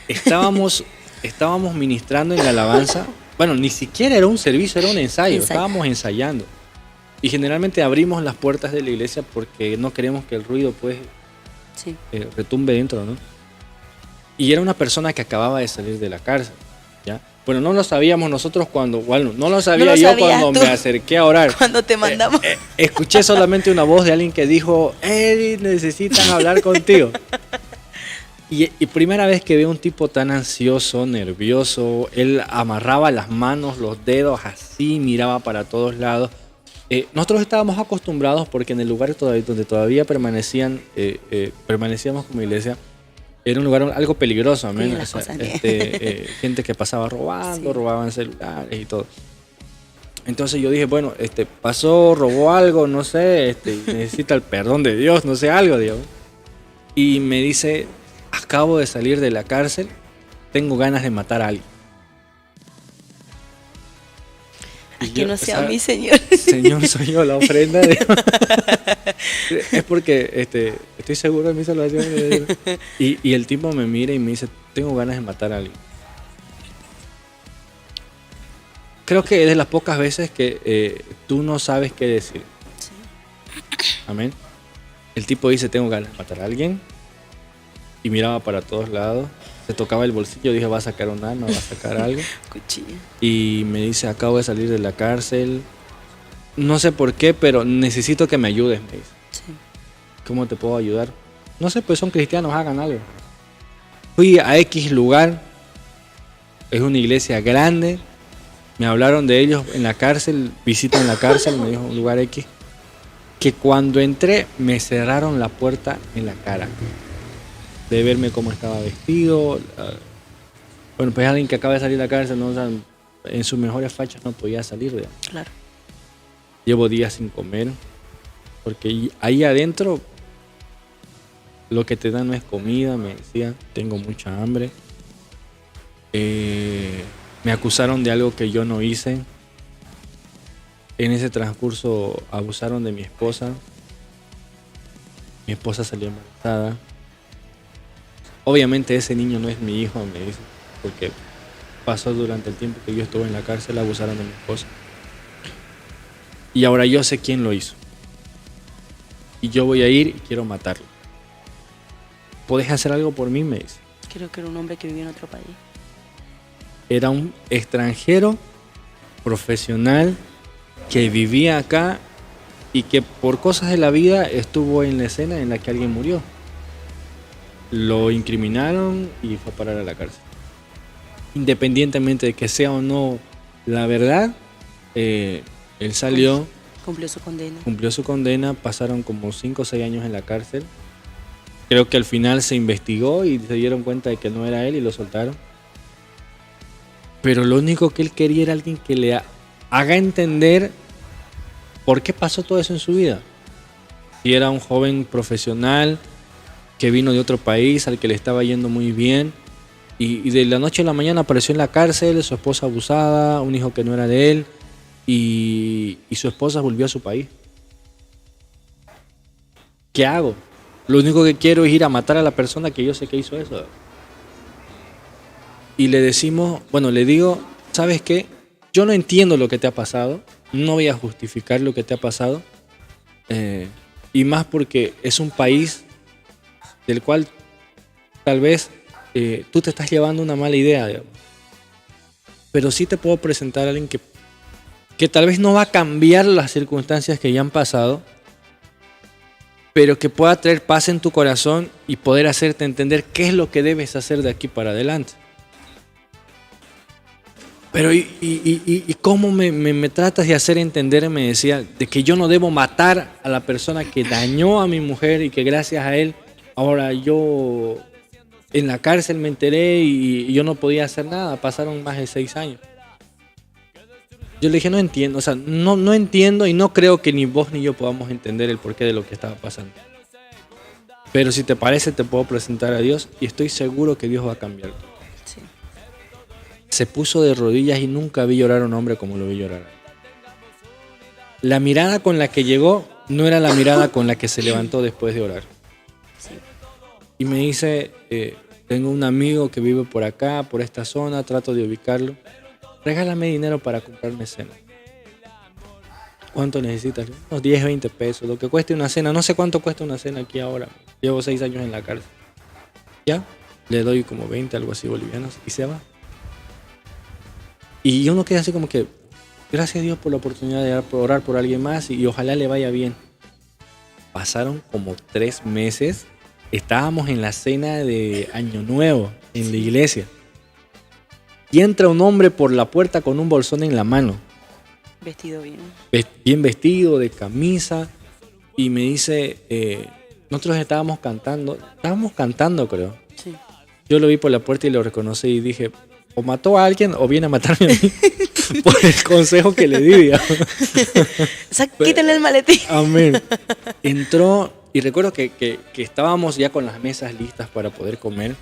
Estábamos ministrando en la alabanza. Bueno, ni siquiera era un servicio, era un ensayo. Estábamos ensayando. Y generalmente abrimos las puertas de la iglesia porque no queremos que el ruido pues retumbe dentro, ¿no? Y era una persona que acababa de salir de la cárcel, ¿ya? Bueno, no lo sabíamos nosotros no lo sabía yo cuando me acerqué a orar. Cuando te mandamos. Escuché solamente una voz de alguien que dijo, Eddie, necesitan hablar contigo. Y primera vez que veo un tipo tan ansioso, nervioso, él amarraba las manos, los dedos así, miraba para todos lados. Nosotros estábamos acostumbrados porque en el lugar donde todavía permanecíamos como iglesia, era un lugar algo peligroso, amén. O sea, gente que pasaba robando, robaban celulares y todo. Entonces yo dije, bueno, pasó, robó algo, no sé, necesita el perdón de Dios, no sé, algo, Dios. Y me dice, acabo de salir de la cárcel, tengo ganas de matar a alguien. Que no sea mi Señor. Señor, soy yo, la ofrenda de es porque estoy seguro de mi salvación. Y el tipo me mira y me dice, tengo ganas de matar a alguien. Creo que es de las pocas veces que tú no sabes qué decir. Sí. Amén. El tipo dice, tengo ganas de matar a alguien. Y miraba para todos lados. Se tocaba el bolsillo, dije, va a sacar un arma, va a sacar algo. Cuchillo. Y me dice, acabo de salir de la cárcel. No sé por qué, pero necesito que me ayudes, me dice. Sí. ¿Cómo te puedo ayudar? No sé, pues son cristianos, hagan algo. Fui a X lugar. Es una iglesia grande. Me hablaron de ellos en la cárcel, visitan la cárcel, me dijo un lugar X. Que cuando entré me cerraron la puerta en la cara. De verme cómo estaba vestido. Bueno, pues alguien que acaba de salir de la cárcel, ¿no? O sea, en sus mejores fachas no podía salir. ¿verdad? Claro. Llevo días sin comer, porque ahí adentro lo que te dan no es comida, me decía, tengo mucha hambre. Me acusaron de algo que yo no hice. En ese transcurso abusaron de mi esposa. Mi esposa salió embarazada. Obviamente ese niño no es mi hijo, me dice, porque pasó durante el tiempo que yo estuve en la cárcel, abusaron de mi esposa. Y ahora yo sé quién lo hizo. Y yo voy a ir y quiero matarlo. ¿Podés hacer algo por mí? Me dice. Creo que era un hombre que vivía en otro país. Era un extranjero profesional que vivía acá y que por cosas de la vida estuvo en la escena en la que alguien murió. Lo incriminaron y fue a parar a la cárcel. Independientemente de que sea o no la verdad, él salió. Cumplió su condena. Cumplió su condena, pasaron como 5 o 6 años en la cárcel. Creo que al final se investigó y se dieron cuenta de que no era él y lo soltaron. Pero lo único que él quería era alguien que le haga entender por qué pasó todo eso en su vida. Si era un joven profesional que vino de otro país al que le estaba yendo muy bien y de la noche a la mañana apareció en la cárcel, su esposa abusada, un hijo que no era de él y su esposa volvió a su país. ¿Qué hago? Lo único que quiero es ir a matar a la persona que yo sé que hizo eso. Y le digo, ¿sabes qué? Yo no entiendo lo que te ha pasado, no voy a justificar lo que te ha pasado, y más porque es un país del cual tal vez tú te estás llevando una mala idea, digamos. Pero sí te puedo presentar a alguien que tal vez no va a cambiar las circunstancias que ya han pasado, pero que pueda traer paz en tu corazón y poder hacerte entender qué es lo que debes hacer de aquí para adelante. Pero ¿y cómo me tratas de hacer entender? Me decía, de que yo no debo matar a la persona que dañó a mi mujer y que gracias a él, ahora yo en la cárcel me enteré y yo no podía hacer nada. Pasaron más de 6 años. Yo le dije, no entiendo, o sea, no entiendo y no creo que ni vos ni yo podamos entender el porqué de lo que estaba pasando. Pero si te parece, te puedo presentar a Dios y estoy seguro que Dios va a cambiar. Sí. Se puso de rodillas y nunca vi llorar a un hombre como lo vi llorar. La mirada con la que llegó no era la mirada con la que se levantó después de orar. Sí. Y me dice, tengo un amigo que vive por acá, por esta zona, trato de ubicarlo. Regálame dinero para comprarme cena. ¿Cuánto necesitas? Unos 10, 20 pesos, lo que cueste una cena. No sé cuánto cuesta una cena aquí ahora. Llevo 6 años en la cárcel. ¿Ya? Le doy como 20, algo así, bolivianos, y se va. Y uno queda así como que, gracias a Dios por la oportunidad de orar por alguien más y ojalá le vaya bien. Pasaron como 3 meses. Estábamos en la cena de Año Nuevo en la iglesia. Y entra un hombre por la puerta con un bolsón en la mano. Vestido bien. Bien vestido, de camisa. Y me dice, nosotros estábamos cantando creo. Sí. Yo lo vi por la puerta y lo reconocí y dije, o mató a alguien o viene a matarme a mí. Por el consejo que le di, digamos. O sea, quítenle el maletín. Amén. Entró y recuerdo que estábamos ya con las mesas listas para poder comer.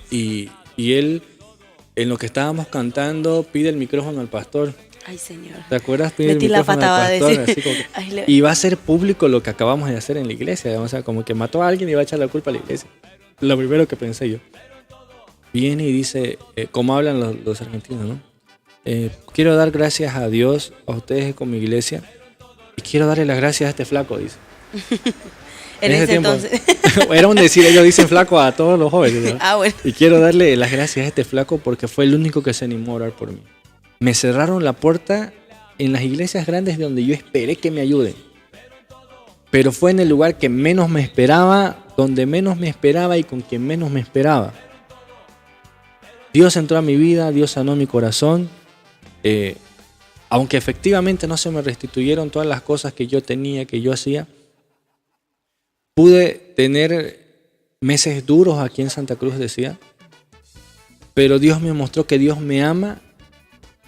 Y él, en lo que estábamos cantando, pide el micrófono al pastor. Ay, Señor. ¿Te acuerdas? Pide el Metí la micrófono patada al pastor. de Así como que, y va a ser público lo que acabamos de hacer en la iglesia. O sea, como que mató a alguien y va a echar la culpa a la iglesia. Lo primero que pensé yo. Viene y dice, como hablan los argentinos, ¿no? Quiero dar gracias a Dios, a ustedes con mi iglesia, y quiero darle las gracias a este flaco, dice. En ese tiempo, entonces. Era un decir, ellos dicen flaco a todos los jóvenes, ¿no? Ah, bueno. Y quiero darle las gracias a este flaco porque fue el único que se animó a orar por mí. Me cerraron la puerta en las iglesias grandes de donde yo esperé que me ayuden. Pero fue en el lugar que menos me esperaba, donde menos me esperaba y con quien menos me esperaba. Dios entró a mi vida, Dios sanó mi corazón. Aunque efectivamente no se me restituyeron todas las cosas que yo tenía, que yo hacía, pude tener meses duros aquí en Santa Cruz, decía, pero Dios me mostró que Dios me ama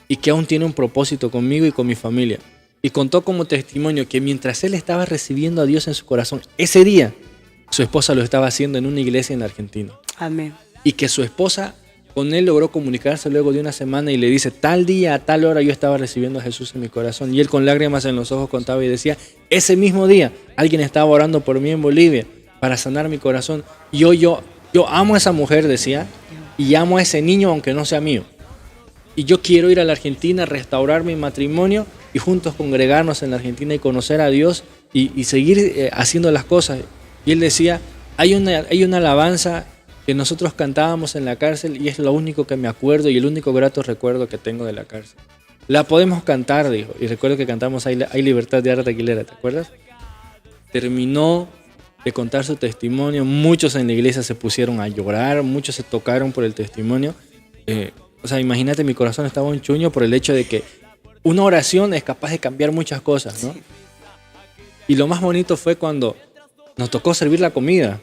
y que aún tiene un propósito conmigo y con mi familia. Y contó como testimonio que mientras él estaba recibiendo a Dios en su corazón, ese día su esposa lo estaba haciendo en una iglesia en Argentina. Amén. Y que su esposa con él logró comunicarse luego de una semana y le dice, tal día, a tal hora yo estaba recibiendo a Jesús en mi corazón. Y él con lágrimas en los ojos contaba y decía, ese mismo día alguien estaba orando por mí en Bolivia para sanar mi corazón. Yo amo a esa mujer, decía, y amo a ese niño aunque no sea mío. Y yo quiero ir a la Argentina, restaurar mi matrimonio y juntos congregarnos en la Argentina y conocer a Dios y seguir haciendo las cosas. Y él decía, hay una alabanza que nosotros cantábamos en la cárcel y es lo único que me acuerdo y el único grato recuerdo que tengo de la cárcel. La podemos cantar, dijo. Y recuerdo que cantamos Hay libertad de Arta Aguilera, ¿te acuerdas? Terminó de contar su testimonio. Muchos en la iglesia se pusieron a llorar, muchos se tocaron por el testimonio. O sea, imagínate, mi corazón estaba un chuño por el hecho de que una oración es capaz de cambiar muchas cosas, ¿no? Sí. Y lo más bonito fue cuando nos tocó servir la comida.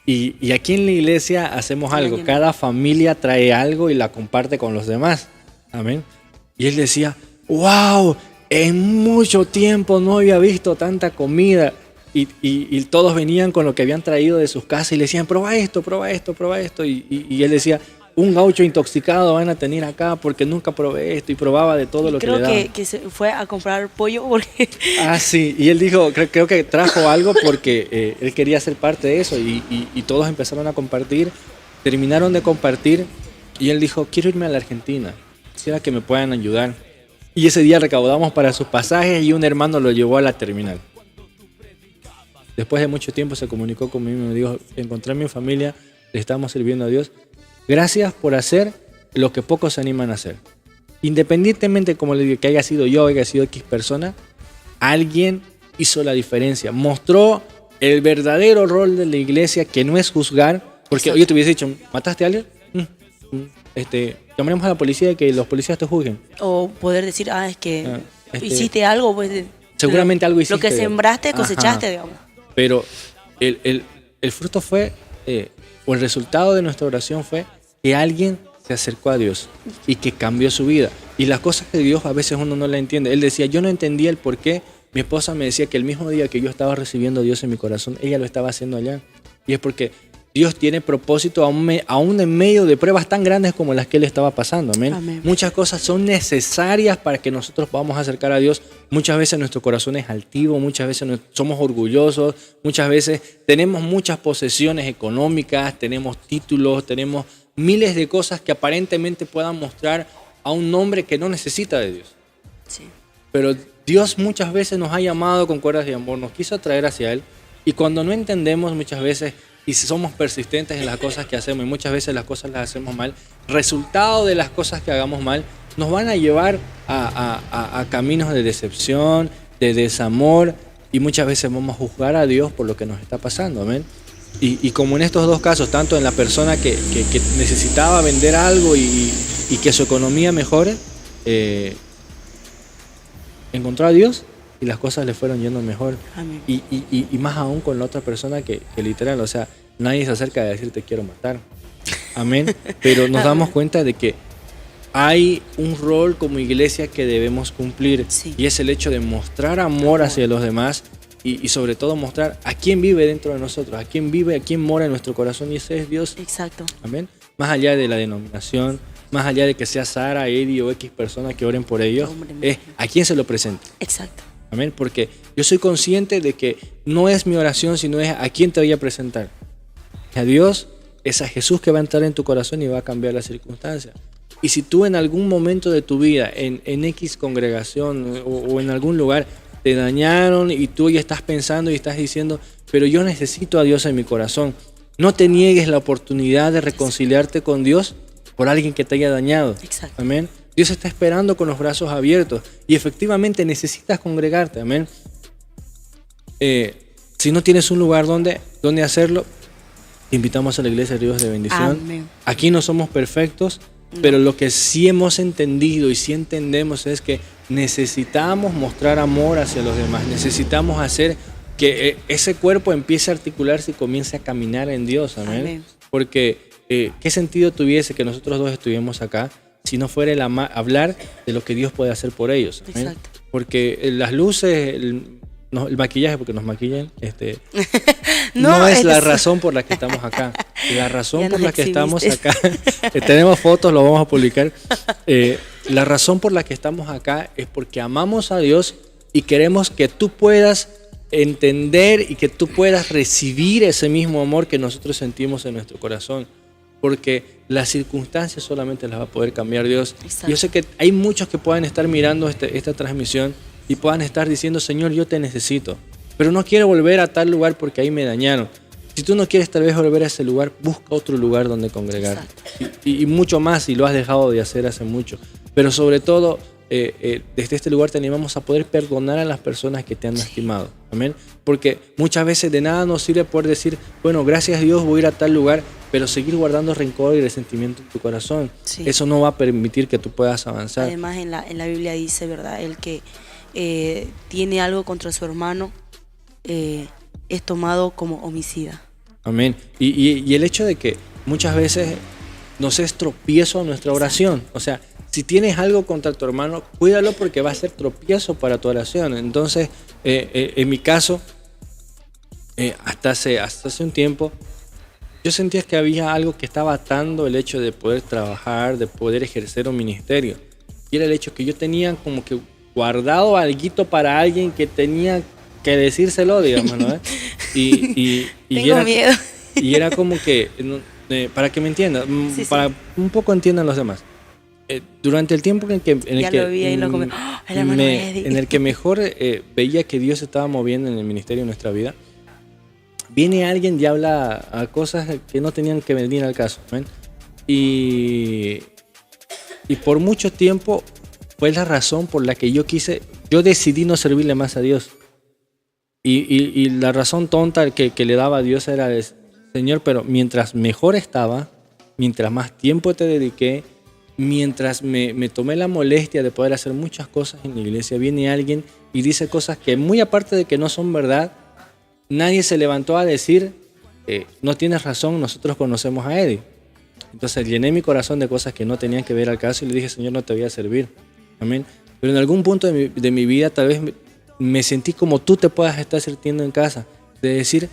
Y aquí en la iglesia hacemos algo. Cada familia trae algo y la comparte con los demás. Amén. Y él decía, wow, en mucho tiempo no había visto tanta comida. Y todos venían con lo que habían traído de sus casas y le decían, prueba esto, prueba esto, prueba esto. Y él decía, un gaucho intoxicado van a tener acá porque nunca probé esto, y probaba de todo lo que le daban. Creo que se fue a comprar pollo porque... Sí, y él dijo, creo que trajo algo porque él quería ser parte de eso, y todos empezaron a compartir, terminaron de compartir, y él dijo, quiero irme a la Argentina, quisiera que me puedan ayudar. Y ese día recaudamos para sus pasajes y un hermano lo llevó a la terminal. Después de mucho tiempo se comunicó conmigo y me dijo, encontré a mi familia, le estamos sirviendo a Dios. Gracias por hacer lo que pocos se animan a hacer. Independientemente, como le digo, que haya sido yo, haya sido X persona, alguien hizo la diferencia. Mostró el verdadero rol de la iglesia, que no es juzgar. Porque yo te hubiese dicho, ¿mataste a alguien? Llamaremos a la policía y que los policías te juzguen. O poder decir, es que hiciste algo. Pues, seguramente algo hiciste. Lo que sembraste, cosechaste, digamos. Pero el fruto fue, o el resultado de nuestra oración fue que alguien se acercó a Dios y que cambió su vida. Y las cosas de Dios a veces uno no las entiende. Él decía, yo no entendía el por qué. Mi esposa me decía que el mismo día que yo estaba recibiendo a Dios en mi corazón, ella lo estaba haciendo allá. Y es porque Dios tiene propósito aún en medio de pruebas tan grandes como las que él estaba pasando. Amén. Amén. Muchas cosas son necesarias para que nosotros podamos acercar a Dios. Muchas veces nuestro corazón es altivo, muchas veces somos orgullosos, muchas veces tenemos muchas posesiones económicas, tenemos títulos, tenemos miles de cosas que aparentemente puedan mostrar a un hombre que no necesita de Dios. Sí. Pero Dios muchas veces nos ha llamado con cuerdas de amor, nos quiso atraer hacia Él, y cuando no entendemos muchas veces y somos persistentes en las cosas que hacemos, y muchas veces las cosas las hacemos mal, resultado de las cosas que hagamos mal nos van a llevar a caminos de decepción, de desamor, y muchas veces vamos a juzgar a Dios por lo que nos está pasando. Amén. Y como en estos dos casos, tanto en la persona que necesitaba vender algo y que su economía mejore, encontró a Dios y las cosas le fueron yendo mejor. Amén. Y más aún con la otra persona que literal, o sea, nadie se acerca de decir te quiero matar. Amén. Pero nos damos cuenta de que hay un rol como iglesia que debemos cumplir, sí, y es el hecho de mostrar amor hacia los demás y sobre todo mostrar a quién vive dentro de nosotros, a quién vive, a quién mora en nuestro corazón, y ese es Dios. Exacto. Amén. Más allá de la denominación, más allá de que sea Sara, Eddie o X persona que oren por ellos, es a quién se lo presenta. Exacto. Amén. Porque yo soy consciente de que no es mi oración, sino es a quién te voy a presentar. A Dios, es a Jesús que va a entrar en tu corazón y va a cambiar las circunstancias. Y si tú en algún momento de tu vida, en X congregación o en algún lugar, te dañaron y tú ya estás pensando y estás diciendo, pero yo necesito a Dios en mi corazón, no te niegues la oportunidad de reconciliarte con Dios por alguien que te haya dañado. Exacto. Amén. Dios está esperando con los brazos abiertos y efectivamente necesitas congregarte. Amén. Si no tienes un lugar donde hacerlo, te invitamos a la Iglesia de Dios de Bendición. Amén. Aquí no somos perfectos, pero lo que sí hemos entendido y sí entendemos es que necesitamos mostrar amor hacia los demás. Necesitamos hacer que ese cuerpo empiece a articularse y comience a caminar en Dios. Amén. Amén. Porque ¿qué sentido tuviese que nosotros dos estuviéramos acá si no fuera el hablar de lo que Dios puede hacer por ellos? Amén. Exacto. Porque las luces, el maquillaje, porque nos maquillan, no es la razón por la que estamos acá. La razón por la que estamos acá, tenemos fotos, lo vamos a publicar. La razón por la que estamos acá es porque amamos a Dios y queremos que tú puedas entender y que tú puedas recibir ese mismo amor que nosotros sentimos en nuestro corazón. Porque las circunstancias solamente las va a poder cambiar Dios. Exacto. Yo sé que hay muchos que puedan estar mirando esta transmisión y puedan estar diciendo, Señor, yo te necesito, pero no quiero volver a tal lugar porque ahí me dañaron. Si tú no quieres tal vez volver a ese lugar, busca otro lugar donde congregar. Y mucho más si lo has dejado de hacer hace mucho. Pero sobre todo, desde este lugar te animamos a poder perdonar a las personas que te han lastimado. Amén. Porque muchas veces de nada nos sirve poder decir, bueno, gracias a Dios voy a ir a tal lugar, pero seguir guardando rencor y resentimiento en tu corazón. Sí. Eso no va a permitir que tú puedas avanzar. Además en la Biblia dice, ¿verdad? El que tiene algo contra su hermano es tomado como homicida. Amén. Y el hecho de que muchas veces nos es tropiezo a nuestra oración. O sea, Si tienes algo contra tu hermano, cuídalo porque va a ser tropiezo para tu oración. Entonces, en mi caso, hasta hace un tiempo, yo sentía que había algo que estaba atando el hecho de poder trabajar, de poder ejercer un ministerio. Y era el hecho que yo tenía como que guardado alguito para alguien que tenía que decírselo, digamos, ¿no? Y Tengo miedo. Y era como que, para que me entiendan, Sí, para un poco entiendan los demás. Durante el tiempo en el que mejor veía que Dios estaba moviendo en el ministerio de nuestra vida, viene alguien y habla a cosas que no tenían que venir al caso. ¿ven? Y por mucho tiempo fue la razón por la que yo decidí no servirle más a Dios. Y la razón tonta que le daba a Dios era, Señor, pero mientras mejor estaba, mientras más tiempo te dediqué, mientras me tomé la molestia de poder hacer muchas cosas en la iglesia, viene alguien y dice cosas que muy aparte de que no son verdad, nadie se levantó a decir, no tienes razón, nosotros conocemos a Eddie. Entonces llené mi corazón de cosas que no tenían que ver al caso y le dije, Señor, no te voy a servir. Amén. Pero en algún punto de mi vida tal vez me sentí como tú te puedas estar sintiendo en casa, de decir,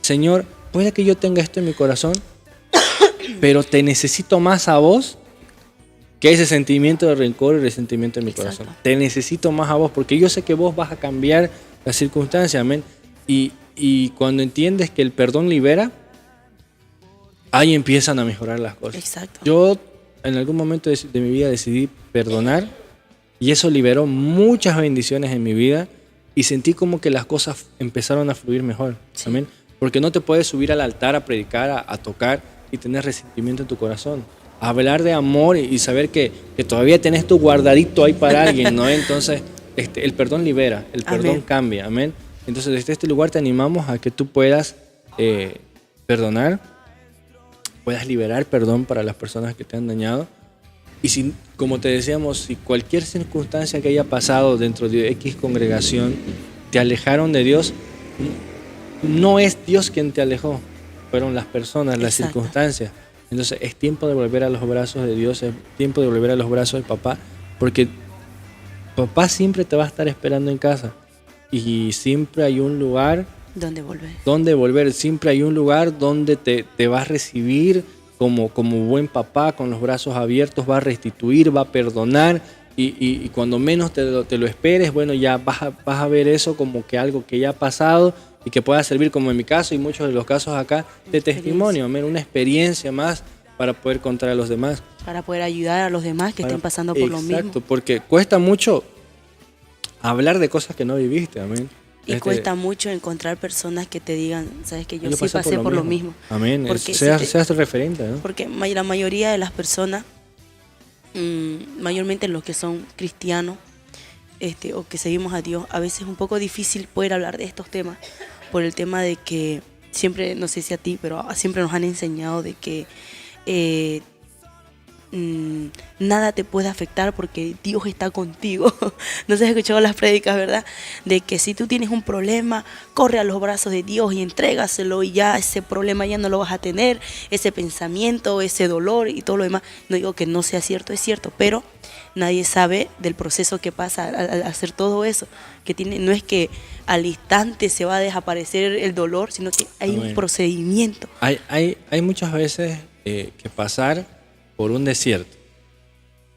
Señor, puede que yo tenga esto en mi corazón, pero te necesito más a vos que ese sentimiento de rencor y resentimiento en mi corazón. Te necesito más a vos, porque yo sé que vos vas a cambiar las circunstancias, amén. Y cuando entiendes que el perdón libera, ahí empiezan a mejorar las cosas. Exacto. Yo en algún momento de mi vida decidí perdonar y eso liberó muchas bendiciones en mi vida y sentí como que las cosas empezaron a fluir mejor. Sí. Amén. Porque no te puedes subir al altar a predicar, a tocar y tener resentimiento en tu corazón. A hablar de amor y saber que todavía tenés tu guardadito ahí para alguien, ¿no? Entonces, el perdón libera, el perdón amén. Cambia, amén. Entonces, desde este lugar te animamos a que tú puedas perdonar, puedas liberar perdón para las personas que te han dañado. Y si, como te decíamos, si cualquier circunstancia que haya pasado dentro de X congregación te alejaron de Dios, no es Dios quien te alejó, fueron las personas, las circunstancias. Entonces es tiempo de volver a los brazos de Dios, es tiempo de volver a los brazos de papá, porque papá siempre te va a estar esperando en casa y siempre hay un lugar donde volver, siempre hay un lugar donde te va a recibir como buen papá, con los brazos abiertos, va a restituir, va a perdonar y cuando menos te lo esperes, bueno, ya vas a ver eso como que algo que ya ha pasado y que pueda servir, como en mi caso y muchos de los casos acá, de testimonio, una experiencia más para poder contar a los demás. Para poder ayudar a los demás que estén pasando por lo mismo. Exacto, porque cuesta mucho hablar de cosas que no viviste, amén. Y cuesta mucho encontrar personas que te digan, sabes que yo sí pasé por lo mismo. Amén, seas referente, ¿no? Porque la mayoría de las personas, mayormente los que son cristianos, o que seguimos a Dios, a veces es un poco difícil poder hablar de estos temas por el tema de que siempre, no sé si a ti, pero siempre nos han enseñado de que nada te puede afectar porque Dios está contigo. No sé si has escuchado las prédicas, ¿verdad? De que si tú tienes un problema, corre a los brazos de Dios y entrégaselo y ya ese problema ya no lo vas a tener, ese pensamiento, ese dolor y todo lo demás. No digo que no sea cierto, es cierto, pero nadie sabe del proceso que pasa al hacer todo eso, que no es que al instante se va a desaparecer el dolor, sino que hay un procedimiento. Hay muchas veces que pasar por un desierto.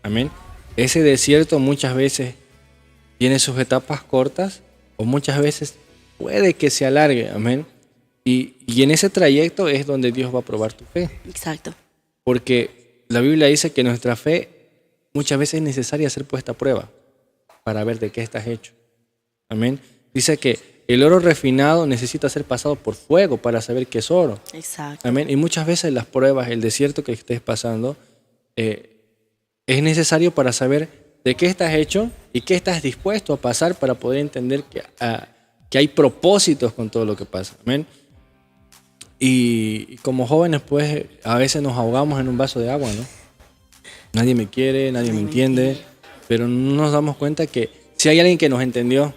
Amén. Ese desierto muchas veces tiene sus etapas cortas o muchas veces puede que se alargue. Amén. Y en ese trayecto es donde Dios va a probar tu fe. Exacto. Porque la Biblia dice que nuestra fe muchas veces es necesaria ser puesta a prueba para ver de qué estás hecho. Amén. Dice que el oro refinado necesita ser pasado por fuego para saber qué es oro. Exacto. Amén. Y muchas veces las pruebas, el desierto que estés pasando, es necesario para saber de qué estás hecho y qué estás dispuesto a pasar para poder entender que hay propósitos con todo lo que pasa. Amén. Y como jóvenes, pues, a veces nos ahogamos en un vaso de agua, ¿no? Nadie me quiere, nadie me entiende, pero no nos damos cuenta que si hay alguien que nos entendió,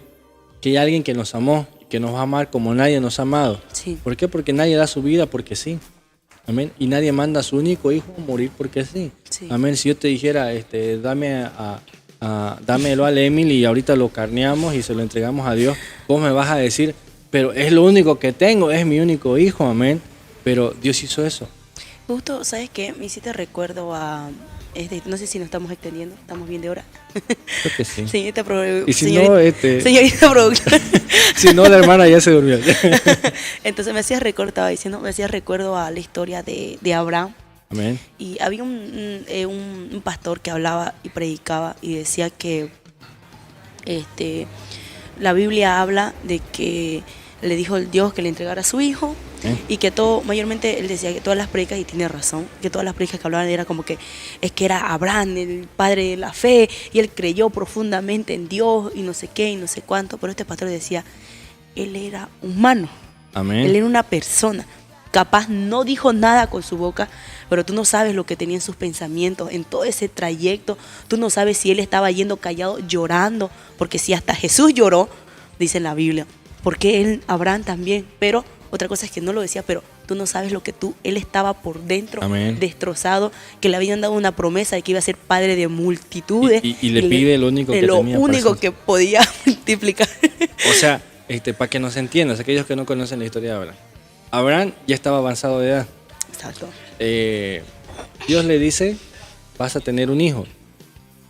que hay alguien que nos amó, que nos va a amar como nadie nos ha amado. Sí. ¿Por qué? Porque nadie da su vida porque sí. Amén. Y nadie manda a su único hijo a morir porque sí. Sí. Amén. Si yo te dijera, dámelo al Emil y ahorita lo carneamos y se lo entregamos a Dios, vos me vas a decir, pero es lo único que tengo, es mi único hijo, amén. Pero Dios hizo eso. Justo, ¿sabes qué? Me hiciste recuerdo a... no sé si nos estamos extendiendo, estamos bien de hora. Creo que sí. Señorita Y si señorita, no, señorita productora. si no, la hermana ya se durmió. Entonces me hacías recuerdo a la historia de Abraham. Amén. Y había un pastor que hablaba y predicaba y decía que la Biblia habla de que le dijo el Dios que le entregara a su hijo, y que mayormente él decía que todas las predicas, y tiene razón, que todas las predicas que hablaban era como que es que era Abraham, el padre de la fe, y él creyó profundamente en Dios y no sé qué y no sé cuánto, pero este pastor decía, él era humano, Amén. él era una persona, capaz no dijo nada con su boca, pero tú no sabes lo que tenía en sus pensamientos, en todo ese trayecto, tú no sabes si él estaba yendo callado, llorando, porque si hasta Jesús lloró, dice en la Biblia, porque él, Abraham también, pero otra cosa es que no lo decía, pero tú no sabes lo que él estaba por dentro, Amén. Destrozado, que le habían dado una promesa de que iba a ser padre de multitudes. Y le pide lo único que lo tenía. único que podía multiplicar. O sea, para que nos entiendan, aquellos que no conocen la historia de Abraham. Abraham ya estaba avanzado de edad. Exacto. Dios le dice, vas a tener un hijo.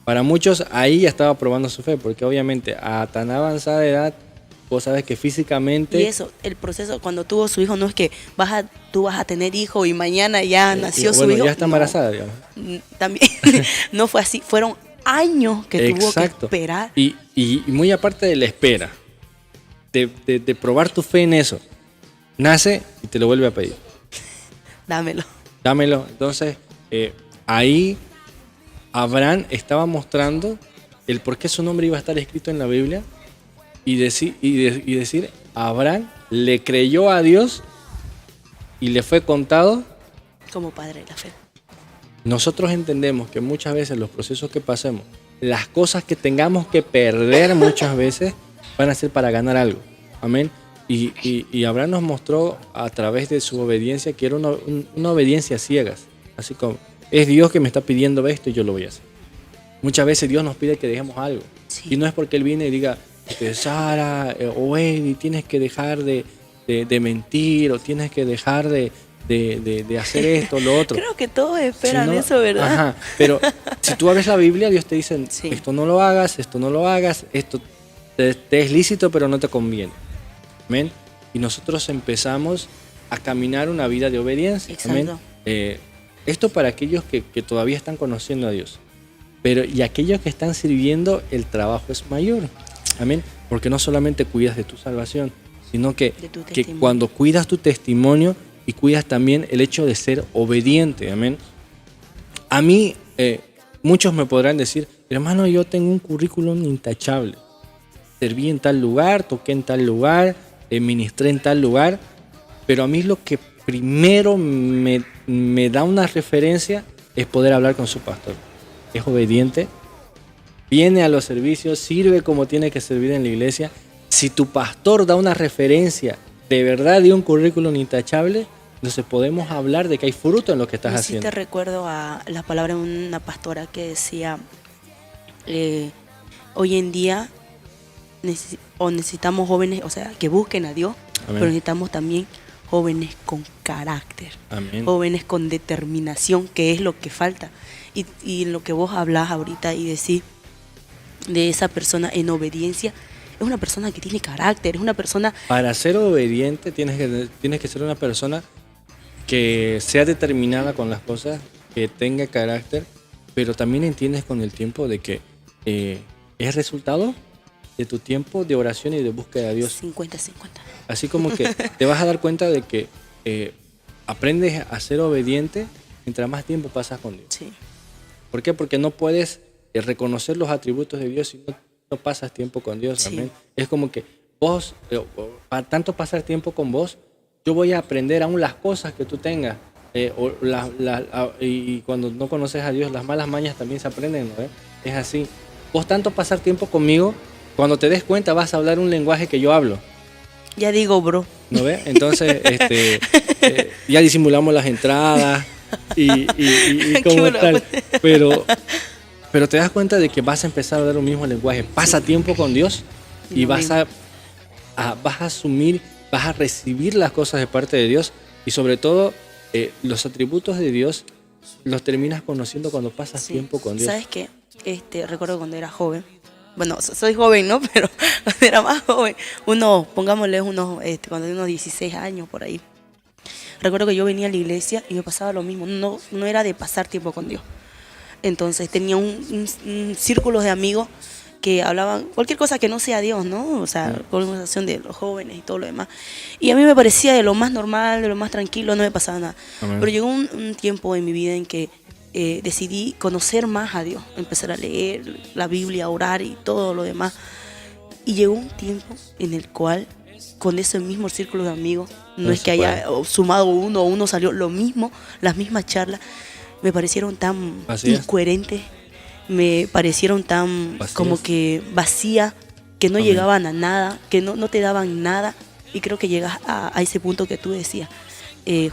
Para muchos ahí ya estaba probando su fe, porque obviamente a tan avanzada edad, vos sabes que físicamente... Y eso, el proceso, cuando tuvo su hijo, no es que tú vas a tener hijo y mañana ya nació su hijo. Ya está embarazada, digamos. También, no fue así, fueron años que tuvo que esperar. Y muy aparte de la espera, de probar tu fe en eso, nace y te lo vuelve a pedir. Dámelo. Entonces, ahí Abraham estaba mostrando el por qué su nombre iba a estar escrito en la Biblia. Y decir, Abraham le creyó a Dios y le fue contado como padre de la fe. Nosotros entendemos que muchas veces los procesos que pasemos, las cosas que tengamos que perder muchas veces van a ser para ganar algo. Amén. Y Abraham nos mostró a través de su obediencia que era una obediencia a ciegas. Así como, es Dios que me está pidiendo esto y yo lo voy a hacer. Muchas veces Dios nos pide que dejemos algo. Sí. Y no es porque Él viene y diga, Sara o Eddie, tienes que dejar de mentir, o tienes que dejar de hacer esto, lo otro. Creo que todos esperan eso, ¿verdad? Ajá, pero si tú abres la Biblia, Dios te dice, esto no lo hagas, esto te es lícito, pero no te conviene. Amén. Y nosotros empezamos a caminar una vida de obediencia. Exacto. Amén. Esto para aquellos que todavía están conociendo a Dios. Pero y aquellos que están sirviendo, el trabajo es mayor. Amén. Porque no solamente cuidas de tu salvación, sino que cuando cuidas tu testimonio y cuidas también el hecho de ser obediente. Amén. A mí, muchos me podrán decir, hermano, yo tengo un currículum intachable. Serví en tal lugar, toqué en tal lugar, ministré en tal lugar, pero a mí lo que primero me da una referencia es poder hablar con su pastor. Es obediente, viene a los servicios, sirve como tiene que servir en la iglesia. Si tu pastor da una referencia de verdad de un currículum intachable, entonces podemos hablar de que hay fruto en lo que estás haciendo. Sí, te recuerdo a las palabras de una pastora que decía, hoy en día necesitamos jóvenes, o sea, que busquen a Dios, amén, pero necesitamos también jóvenes con carácter, amén, jóvenes con determinación, que es lo que falta. Y lo que vos hablás ahorita y decís de esa persona en obediencia, es una persona que tiene carácter, es una persona... Para ser obediente tienes que ser una persona que sea determinada con las cosas, que tenga carácter, pero también entiendes con el tiempo de que es resultado de tu tiempo de oración y de búsqueda de Dios. 50-50. Así como que te vas a dar cuenta de que aprendes a ser obediente mientras más tiempo pasas con Dios. Sí. ¿Por qué? Porque no puedes reconocer los atributos de Dios si no pasas tiempo con Dios. Sí. Amén. Es como que vos, para tanto pasar tiempo con vos, yo voy a aprender aún las cosas que tú tengas. Y cuando no conoces a Dios, las malas mañas también se aprenden, ¿no? Es así. Vos tanto pasar tiempo conmigo, cuando te des cuenta vas a hablar un lenguaje que yo hablo. Ya digo, bro. ¿No ves? Entonces, ya disimulamos las entradas y como tal. Pero te das cuenta de que vas a empezar a dar un mismo lenguaje. Pasa tiempo con Dios y vas a asumir, vas a recibir las cosas de parte de Dios y sobre todo los atributos de Dios los terminas conociendo cuando pasas tiempo con Dios. ¿Sabes qué? Recuerdo cuando era joven. Bueno, soy joven, ¿no? Pero cuando era más joven, pongámosle cuando tenía unos 16 años por ahí. Recuerdo que yo venía a la iglesia y me pasaba lo mismo. No era de pasar tiempo con Dios. Entonces tenía un círculo de amigos que hablaban cualquier cosa que no sea Dios, ¿no? O sea, conversación de los jóvenes y todo lo demás. Y a mí me parecía de lo más normal, de lo más tranquilo, no me pasaba nada. Amén. Pero llegó un tiempo en mi vida en que decidí conocer más a Dios, empezar a leer la Biblia, orar y todo lo demás. Y llegó un tiempo en el cual, con ese mismo círculo de amigos, no es que haya sumado uno salió lo mismo, las mismas charlas, me parecieron tan incoherentes, me parecieron tan como que vacía, que no llegaban a nada, que no te daban nada. Y creo que llegas a ese punto que tú decías,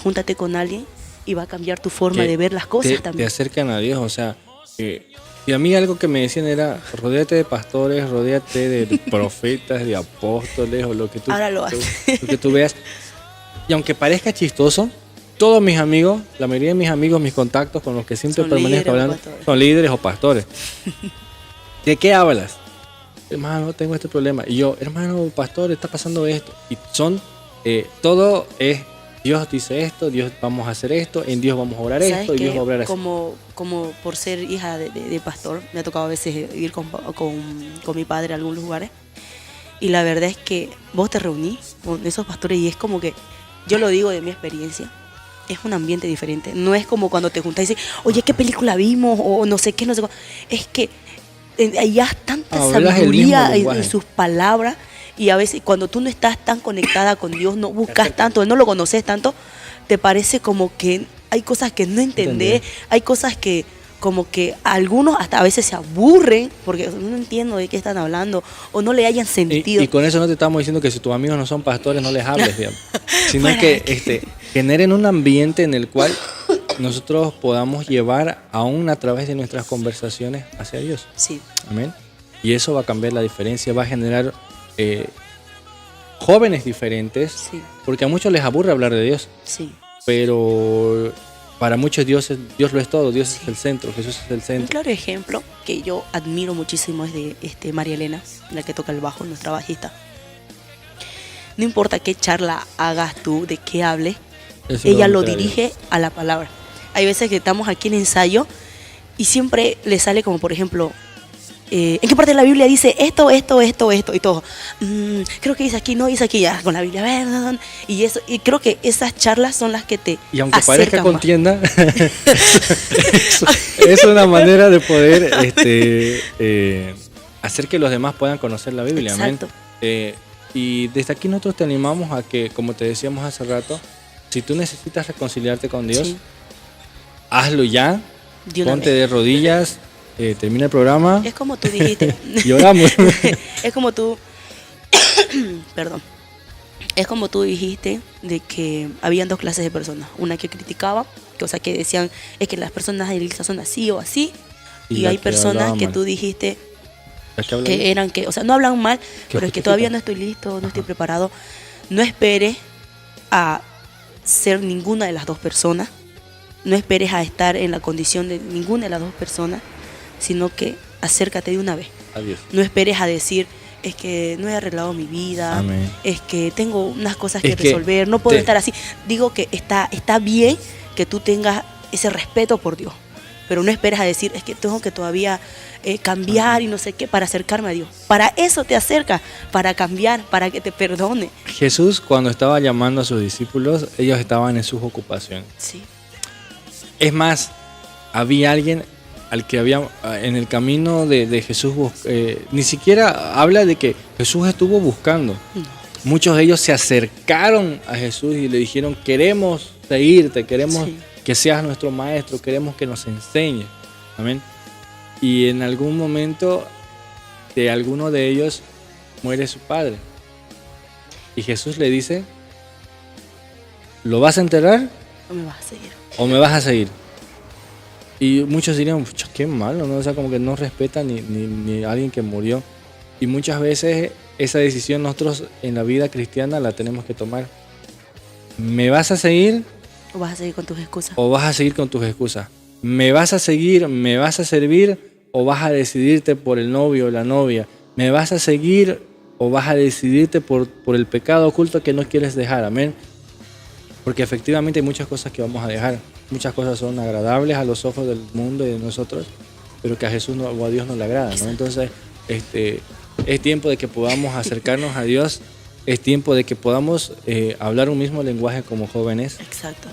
júntate con alguien y va a cambiar tu forma de ver las cosas también. Te acercan a Dios, o sea, y a mí algo que me decían era, rodéate de pastores, rodéate de profetas, de apóstoles, o lo que tú, ahora lo que tú veas. Y aunque parezca chistoso, todos mis amigos, la mayoría de mis amigos, mis contactos con los que siempre permanezco hablando, son líderes o pastores. ¿De qué hablas? Hermano, tengo este problema. Y yo, hermano, pastor, está pasando esto. Y todo es, Dios dice esto, Dios vamos a hacer esto, en Dios vamos a orar esto, y Dios va a obrar así. Como por ser hija de pastor, me ha tocado a veces ir con mi padre a algunos lugares. Y la verdad es que vos te reunís con esos pastores y es como que, yo lo digo de mi experiencia, es un ambiente diferente. No es como cuando te juntás y dices, oye, ¿qué película vimos? O no sé qué, no sé cómo. Es que hay tanta sabiduría en sus palabras. Y a veces cuando tú no estás tan conectada con Dios, no buscas tanto, no lo conoces tanto, te parece como que hay cosas que no entendés, hay cosas que como que algunos hasta a veces se aburren porque no entiendo de qué están hablando o no le hayan sentido. Y con eso no te estamos diciendo que si tus amigos no son pastores no les hables, digamos, sino bueno, que generen un ambiente en el cual nosotros podamos llevar aún a través de nuestras conversaciones hacia Dios. Sí. Amén. Y eso va a cambiar la diferencia, va a generar jóvenes diferentes, sí, porque a muchos les aburre hablar de Dios, sí, pero para muchos Dios lo es todo, Dios sí, es el centro, Jesús es el centro. Un claro ejemplo que yo admiro muchísimo es de María Elena, la que toca el bajo, nuestra bajista. No importa qué charla hagas tú, de qué hables, ella lo dirige a la palabra. Hay veces que estamos aquí en ensayo y siempre le sale como, por ejemplo, ¿en qué parte de la Biblia dice esto y todo? Creo que dice aquí, no dice aquí, ya con la Biblia, y creo que esas charlas son las que te acercan. Y aunque parezca contienda, es una manera de poder hacer que los demás puedan conocer la Biblia. Exacto. Amén. Y desde aquí nosotros te animamos a que, como te decíamos hace rato, si tú necesitas reconciliarte con Dios, sí, hazlo ya, ponte de rodillas. Termina el programa. Es como tú dijiste. Y oramos. Es como tú. Perdón. Es como tú dijiste de que habían dos clases de personas. Una que criticaba, que decían es que las personas de la iglesia son así o así. Y hay personas que tú dijiste que eran que, o sea, no hablan mal, pero es que todavía no estoy listo, no estoy preparado. No esperes a ser ninguna de las dos personas. No esperes a estar en la condición de ninguna de las dos personas, sino que acércate de una vez. Adiós. No esperes a decir, es que no he arreglado mi vida, amén, es que tengo unas cosas que resolver, no puedo estar así. Digo que está bien que tú tengas ese respeto por Dios, pero no esperes a decir, es que tengo que todavía cambiar y no sé qué para acercarme a Dios. Para eso te acercas, para cambiar, para que te perdone. Jesús, cuando estaba llamando a sus discípulos, ellos estaban en sus ocupaciones. Sí. Es más, había alguien al que había en el camino de Jesús, ni siquiera habla de que Jesús estuvo buscando. No. Muchos de ellos se acercaron a Jesús y le dijeron, queremos seguirte, queremos sí, que seas nuestro maestro, queremos que nos enseñes. Amén. Y en algún momento de alguno de ellos muere su padre. Y Jesús le dice, ¿lo vas a enterrar No me vas a seguir. o me vas a seguir? Y muchos dirían, pucha, qué malo, ¿no? O sea, como que no respeta ni a alguien que murió. Y muchas veces esa decisión nosotros en la vida cristiana la tenemos que tomar. ¿Me vas a seguir O vas a seguir con tus excusas. o vas a seguir con tus excusas? ¿Me vas a seguir, me vas a servir o vas a decidirte por el novio o la novia? ¿Me vas a seguir o vas a decidirte por el pecado oculto que no quieres dejar? Amén. Porque efectivamente hay muchas cosas que vamos a dejar. Muchas cosas son agradables a los ojos del mundo y de nosotros, pero que a Jesús o a Dios no le agrada, ¿no? Entonces, es tiempo de que podamos acercarnos a Dios. Es tiempo de que podamos hablar un mismo lenguaje como jóvenes. Exacto.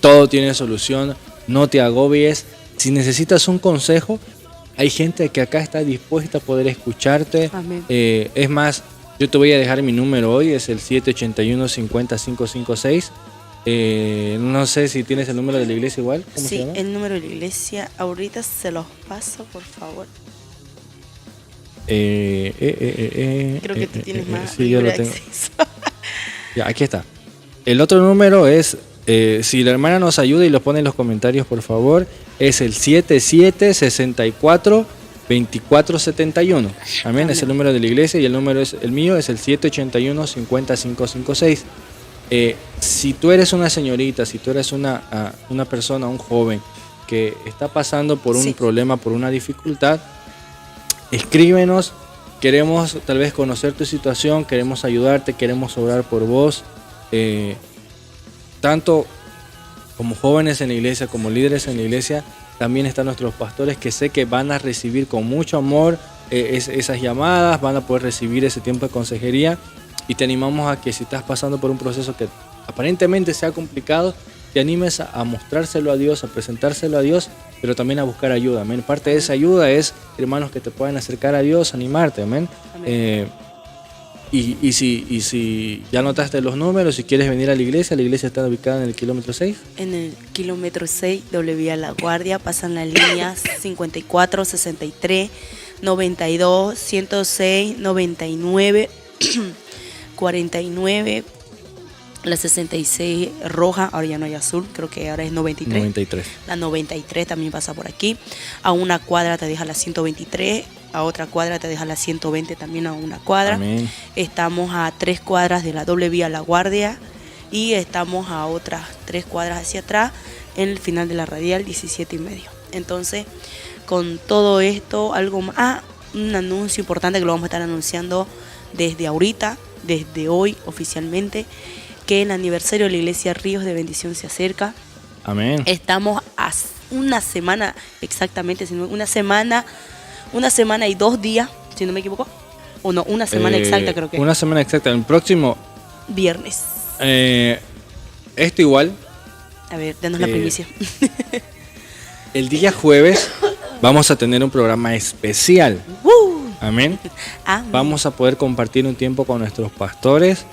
Todo tiene solución. No te agobies. Si necesitas un consejo, hay gente que acá está dispuesta a poder escucharte. Amén. Es más, yo te voy a dejar mi número hoy, es el 781-50556. No sé si tienes el número de la iglesia igual. ¿Cómo se Sí, llama? el número de la iglesia, ahorita se los paso, por favor. Creo que tú tienes más Sí, yo lo libre tengo. acceso. Ya, aquí está. El otro número es, si la hermana nos ayuda y lo pone en los comentarios, por favor, es el 7764-2471. Amén, es el número de la iglesia y el mío es el 781-50556. Si tú eres una señorita, si tú eres una persona, un joven que está pasando por un problema, por una dificultad, escríbenos. Queremos tal vez conocer tu situación, queremos ayudarte, queremos orar por vos. Tanto como jóvenes en la iglesia, como líderes en la iglesia, también están nuestros pastores que sé que van a recibir con mucho amor esas llamadas, van a poder recibir ese tiempo de consejería. Y te animamos a que si estás pasando por un proceso que aparentemente sea complicado, te animes a mostrárselo a Dios, a presentárselo a Dios, pero también a buscar ayuda. Amén. Parte de esa ayuda es, hermanos, que te puedan acercar a Dios, animarte. Amén. Amén. Y si ya notaste los números, si quieres venir a la iglesia está ubicada en el kilómetro 6. En el kilómetro 6, doble vía La Guardia, pasan las líneas 54, 63, 92, 106, 99, 49, la 66 roja, ahora ya no hay azul, creo que ahora es 93. 93. La 93 también pasa por aquí. A una cuadra te deja la 123, a otra cuadra te deja la 120 también a una cuadra. Amén. Estamos a 3 cuadras de la doble vía La Guardia y estamos a otras 3 cuadras hacia atrás en el final de la radial 17 y medio. Entonces, con todo esto, algo más, un anuncio importante que lo vamos a estar anunciando desde ahorita, desde hoy oficialmente, que el aniversario de la Iglesia Ríos de Bendición se acerca. Amén. Estamos a una semana exactamente, una semana y 2 días, si no me equivoco. O no, una semana exacta creo que. Una semana exacta. El próximo Viernes. Esto igual. A ver, danos la primicia. El día jueves vamos a tener un programa especial. Amén. Amén. Vamos a poder compartir un tiempo con nuestros pastores.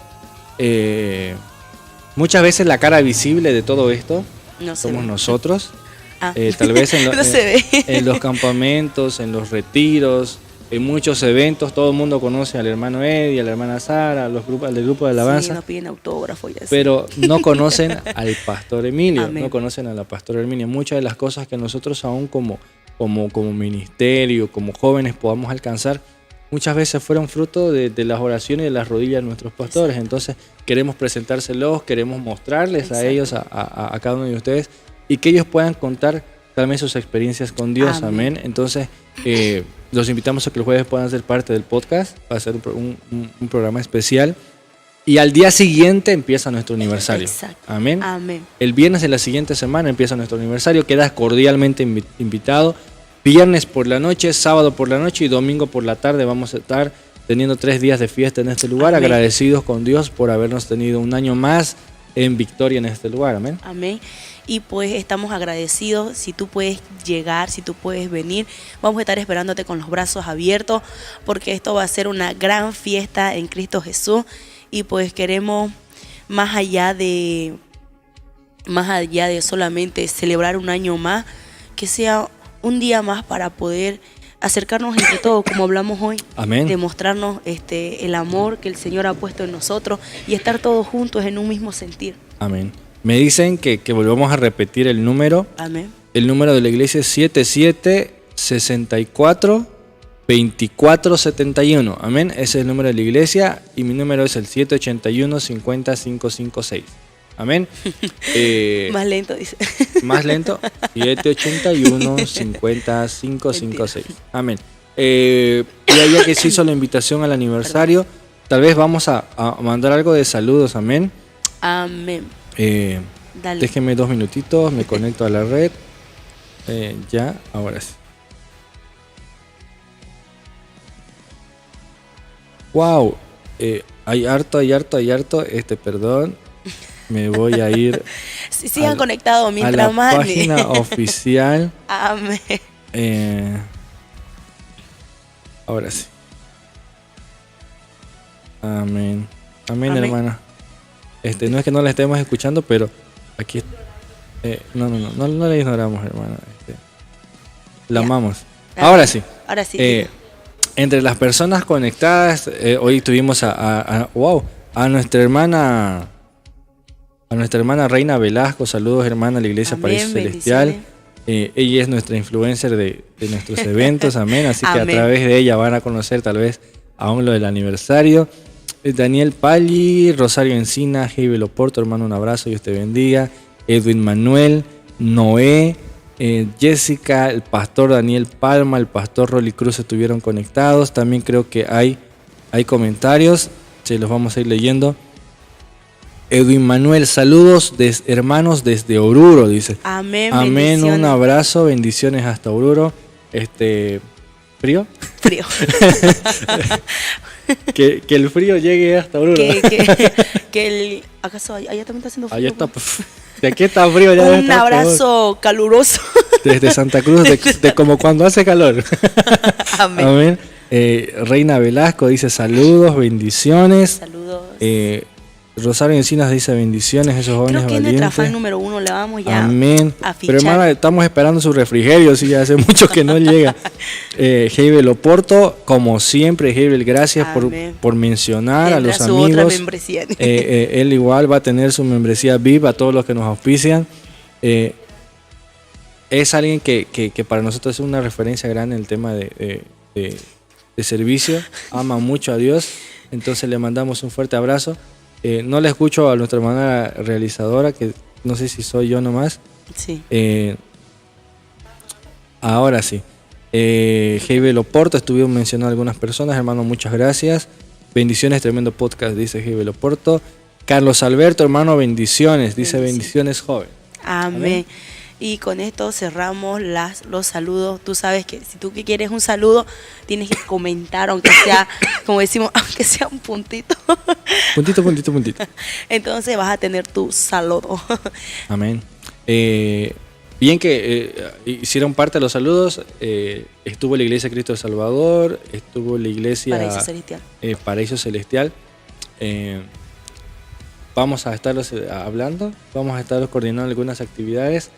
Muchas veces la cara visible de todo esto No se somos ve. nosotros. Ah. Tal vez No se ve. en los campamentos, en los retiros, en muchos eventos, todo el mundo conoce al hermano Eddie, a la hermana Sara, al grupo de alabanza. Sí, nos piden autógrafo y así. Pero no conocen al pastor Emilio, Amén. no conocen a la pastora Herminia. Muchas de las cosas que nosotros aún como ministerio, como jóvenes podamos alcanzar, muchas veces fueron fruto de las oraciones y de las rodillas de nuestros pastores. Exacto. Entonces queremos presentárselos, queremos mostrarles Exacto. a ellos, a cada uno de ustedes, y que ellos puedan contar también sus experiencias con Dios. Amén. Amén. Entonces los invitamos a que el jueves puedan ser parte del podcast. Va a ser un programa especial. Y al día siguiente empieza nuestro aniversario. Exacto. Amén. Amén. El viernes de la siguiente semana empieza nuestro aniversario. Quedas cordialmente invitado. Viernes por la noche, sábado por la noche y domingo por la tarde vamos a estar teniendo 3 días de fiesta en este lugar. Amén. Agradecidos con Dios por habernos tenido un año más en victoria en este lugar. Amén. Amén. Y pues estamos agradecidos. Si tú puedes llegar, si tú puedes venir, vamos a estar esperándote con los brazos abiertos, porque esto va a ser una gran fiesta en Cristo Jesús. Y pues queremos, más allá de solamente celebrar un año más, que sea un día más para poder acercarnos entre todos, como hablamos hoy. Amén. Demostrarnos el amor que el Señor ha puesto en nosotros y estar todos juntos en un mismo sentir. Amén. Me dicen que volvamos a repetir el número. Amén. El número de la iglesia es 7764-2471. Amén. Ese es el número de la iglesia y mi número es el 781-50556. Amén. Más lento, dice. Más lento. 781-50556. Amén. Y ya que se hizo la invitación al aniversario, tal vez vamos a mandar algo de saludos. Amén. Amén. Dale. Déjenme 2 minutitos, me conecto a la red. Ya, ahora sí. Wow, hay harto. Perdón. Me voy a ir. Sigan conectados mientras a la más. página oficial. Amén. Ahora sí. Amén. Amén, Amén. hermana. No es que no la estemos escuchando, pero aquí. No la ignoramos, hermana. La amamos. Ahora sí. Ahora sí. Entre las personas conectadas, hoy tuvimos a nuestra hermana. A nuestra hermana Reina Velasco. Saludos, hermana, a la Iglesia Amén, Paraíso Celestial. Ella es nuestra influencer de nuestros eventos. Amén. Así que Amén. a través de ella van a conocer tal vez aún lo del aniversario. Daniel Pali, Rosario Encina, Heibe Loporto, hermano, un abrazo, Dios te bendiga. Edwin Manuel, Noé, Jessica, el pastor Daniel Palma, el pastor Rolly Cruz estuvieron conectados. También creo que hay comentarios, se los vamos a ir leyendo. Edwin Manuel, saludos hermanos desde Oruro, dice. Amén. Amén, un abrazo, bendiciones hasta Oruro. ¿Frío? Frío. Que el frío llegue hasta Oruro. ¿Acaso allá también está haciendo frío? Allá está. De aquí está frío. Ya un abrazo caluroso. Desde Santa Cruz, de como cuando hace calor. Amén. Amén. Reina Velasco dice saludos, bendiciones. Saludos. Rosario Encinas dice bendiciones, esos jóvenes Creo que valientes. es nuestra fan número 1, le vamos ya Amén. a fichar. Pero hermana, estamos esperando su refrigerio, sí, ya hace mucho que no llega. Heibel Oporto, como siempre, Heibel, gracias por mencionar a los amigos. Otra membresía. Él igual va a tener su membresía VIP a todos los que nos auspician. Es alguien que para nosotros es una referencia grande en el tema de servicio. Ama mucho a Dios, entonces le mandamos un fuerte abrazo. No le escucho a nuestra hermana realizadora, que no sé si soy yo nomás. Sí. Ahora sí. Heibel Oporto, estuvieron mencionando algunas personas. Hermano, muchas gracias. Bendiciones, tremendo podcast, dice Heibel Oporto. Carlos Alberto, hermano, bendiciones. Dice bendiciones, joven. Amén. Y con esto cerramos los saludos. Tú sabes que si tú quieres un saludo, tienes que comentar, aunque sea, como decimos, aunque sea un puntito. Puntito. Entonces vas a tener tu saludo. Amén. Bien que hicieron parte de los saludos. Estuvo la Iglesia Cristo del Salvador, estuvo la Iglesia Paraíso Celestial. Vamos a estarlos hablando, vamos a estarlos coordinando algunas actividades.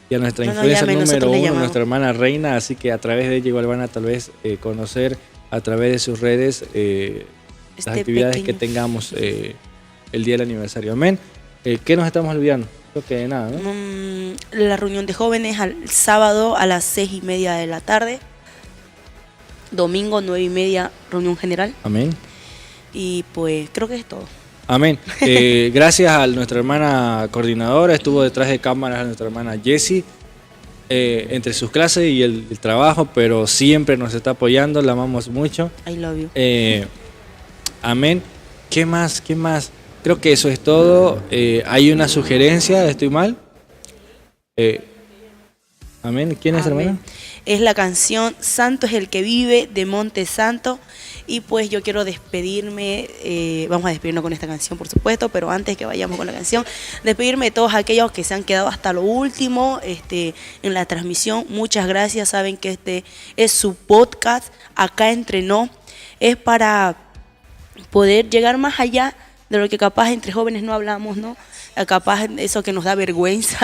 Y a nuestra influencer número 1, nuestra hermana Reina, así que a través de ella igual van a tal vez conocer a través de sus redes las actividades que tengamos el día del aniversario. Amén. ¿Qué nos estamos olvidando? Creo que nada, ¿no? La reunión de jóvenes el sábado a las 6:30 de la tarde. Domingo 9:30 reunión general. Amén. Y pues creo que es todo. Amén. Gracias a nuestra hermana coordinadora, estuvo detrás de cámaras nuestra hermana Jessie, entre sus clases y el trabajo, pero siempre nos está apoyando, la amamos mucho. I love you. Amén. ¿Qué más? Creo que eso es todo. Hay una sugerencia, ¿estoy mal? Amén. ¿Quién es, hermana? Es la canción Santo es el que vive, de Monte Santo. Y pues yo quiero despedirme, vamos a despedirnos con esta canción por supuesto, pero antes que vayamos con la canción, despedirme de todos aquellos que se han quedado hasta lo último en la transmisión. Muchas gracias, saben que este es su podcast, Acá Entrenó, es para poder llegar más allá de lo que capaz entre jóvenes no hablamos, ¿no? Capaz eso que nos da vergüenza,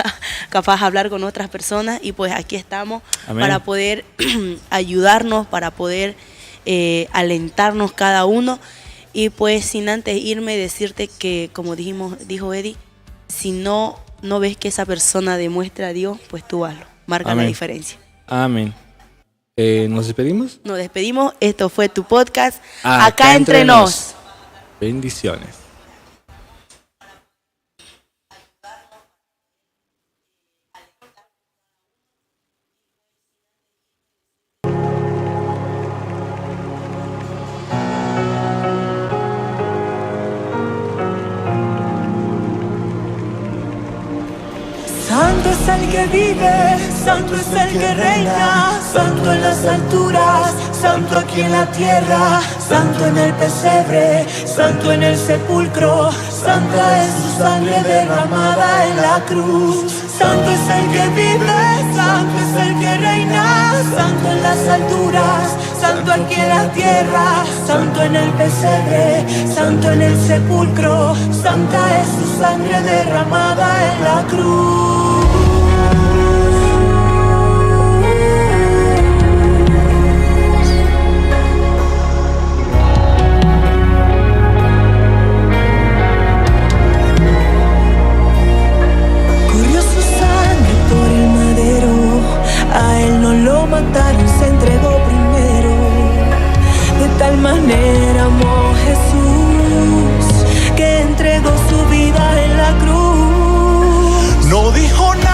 capaz hablar con otras personas, y pues aquí estamos. Amén. Para poder ayudarnos, para poder alentarnos cada uno. Y pues sin antes irme, decirte que, como dijo Eddie, si no ves que esa persona demuestra a Dios, pues tú hazlo, marca Amén. La diferencia. Amén. ¿Nos despedimos? Nos despedimos. Esto fue tu podcast, Acá Entre Nos. Bendiciones. Santo es el que vive, santo es el que reina, santo en las alturas, santo aquí en la tierra, santo en el pesebre, santo en el sepulcro, santa es su sangre derramada en la cruz. Santo es el que vive, santo es el que reina, santo en las alturas, santo aquí en la tierra, santo en el pesebre, santo en el sepulcro, santa es su sangre derramada en la cruz. A él no lo mataron, se entregó primero. De tal manera amó Jesús que entregó su vida en la cruz. No dijo nada.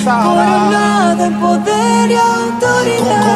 coronada en poder y autoridad.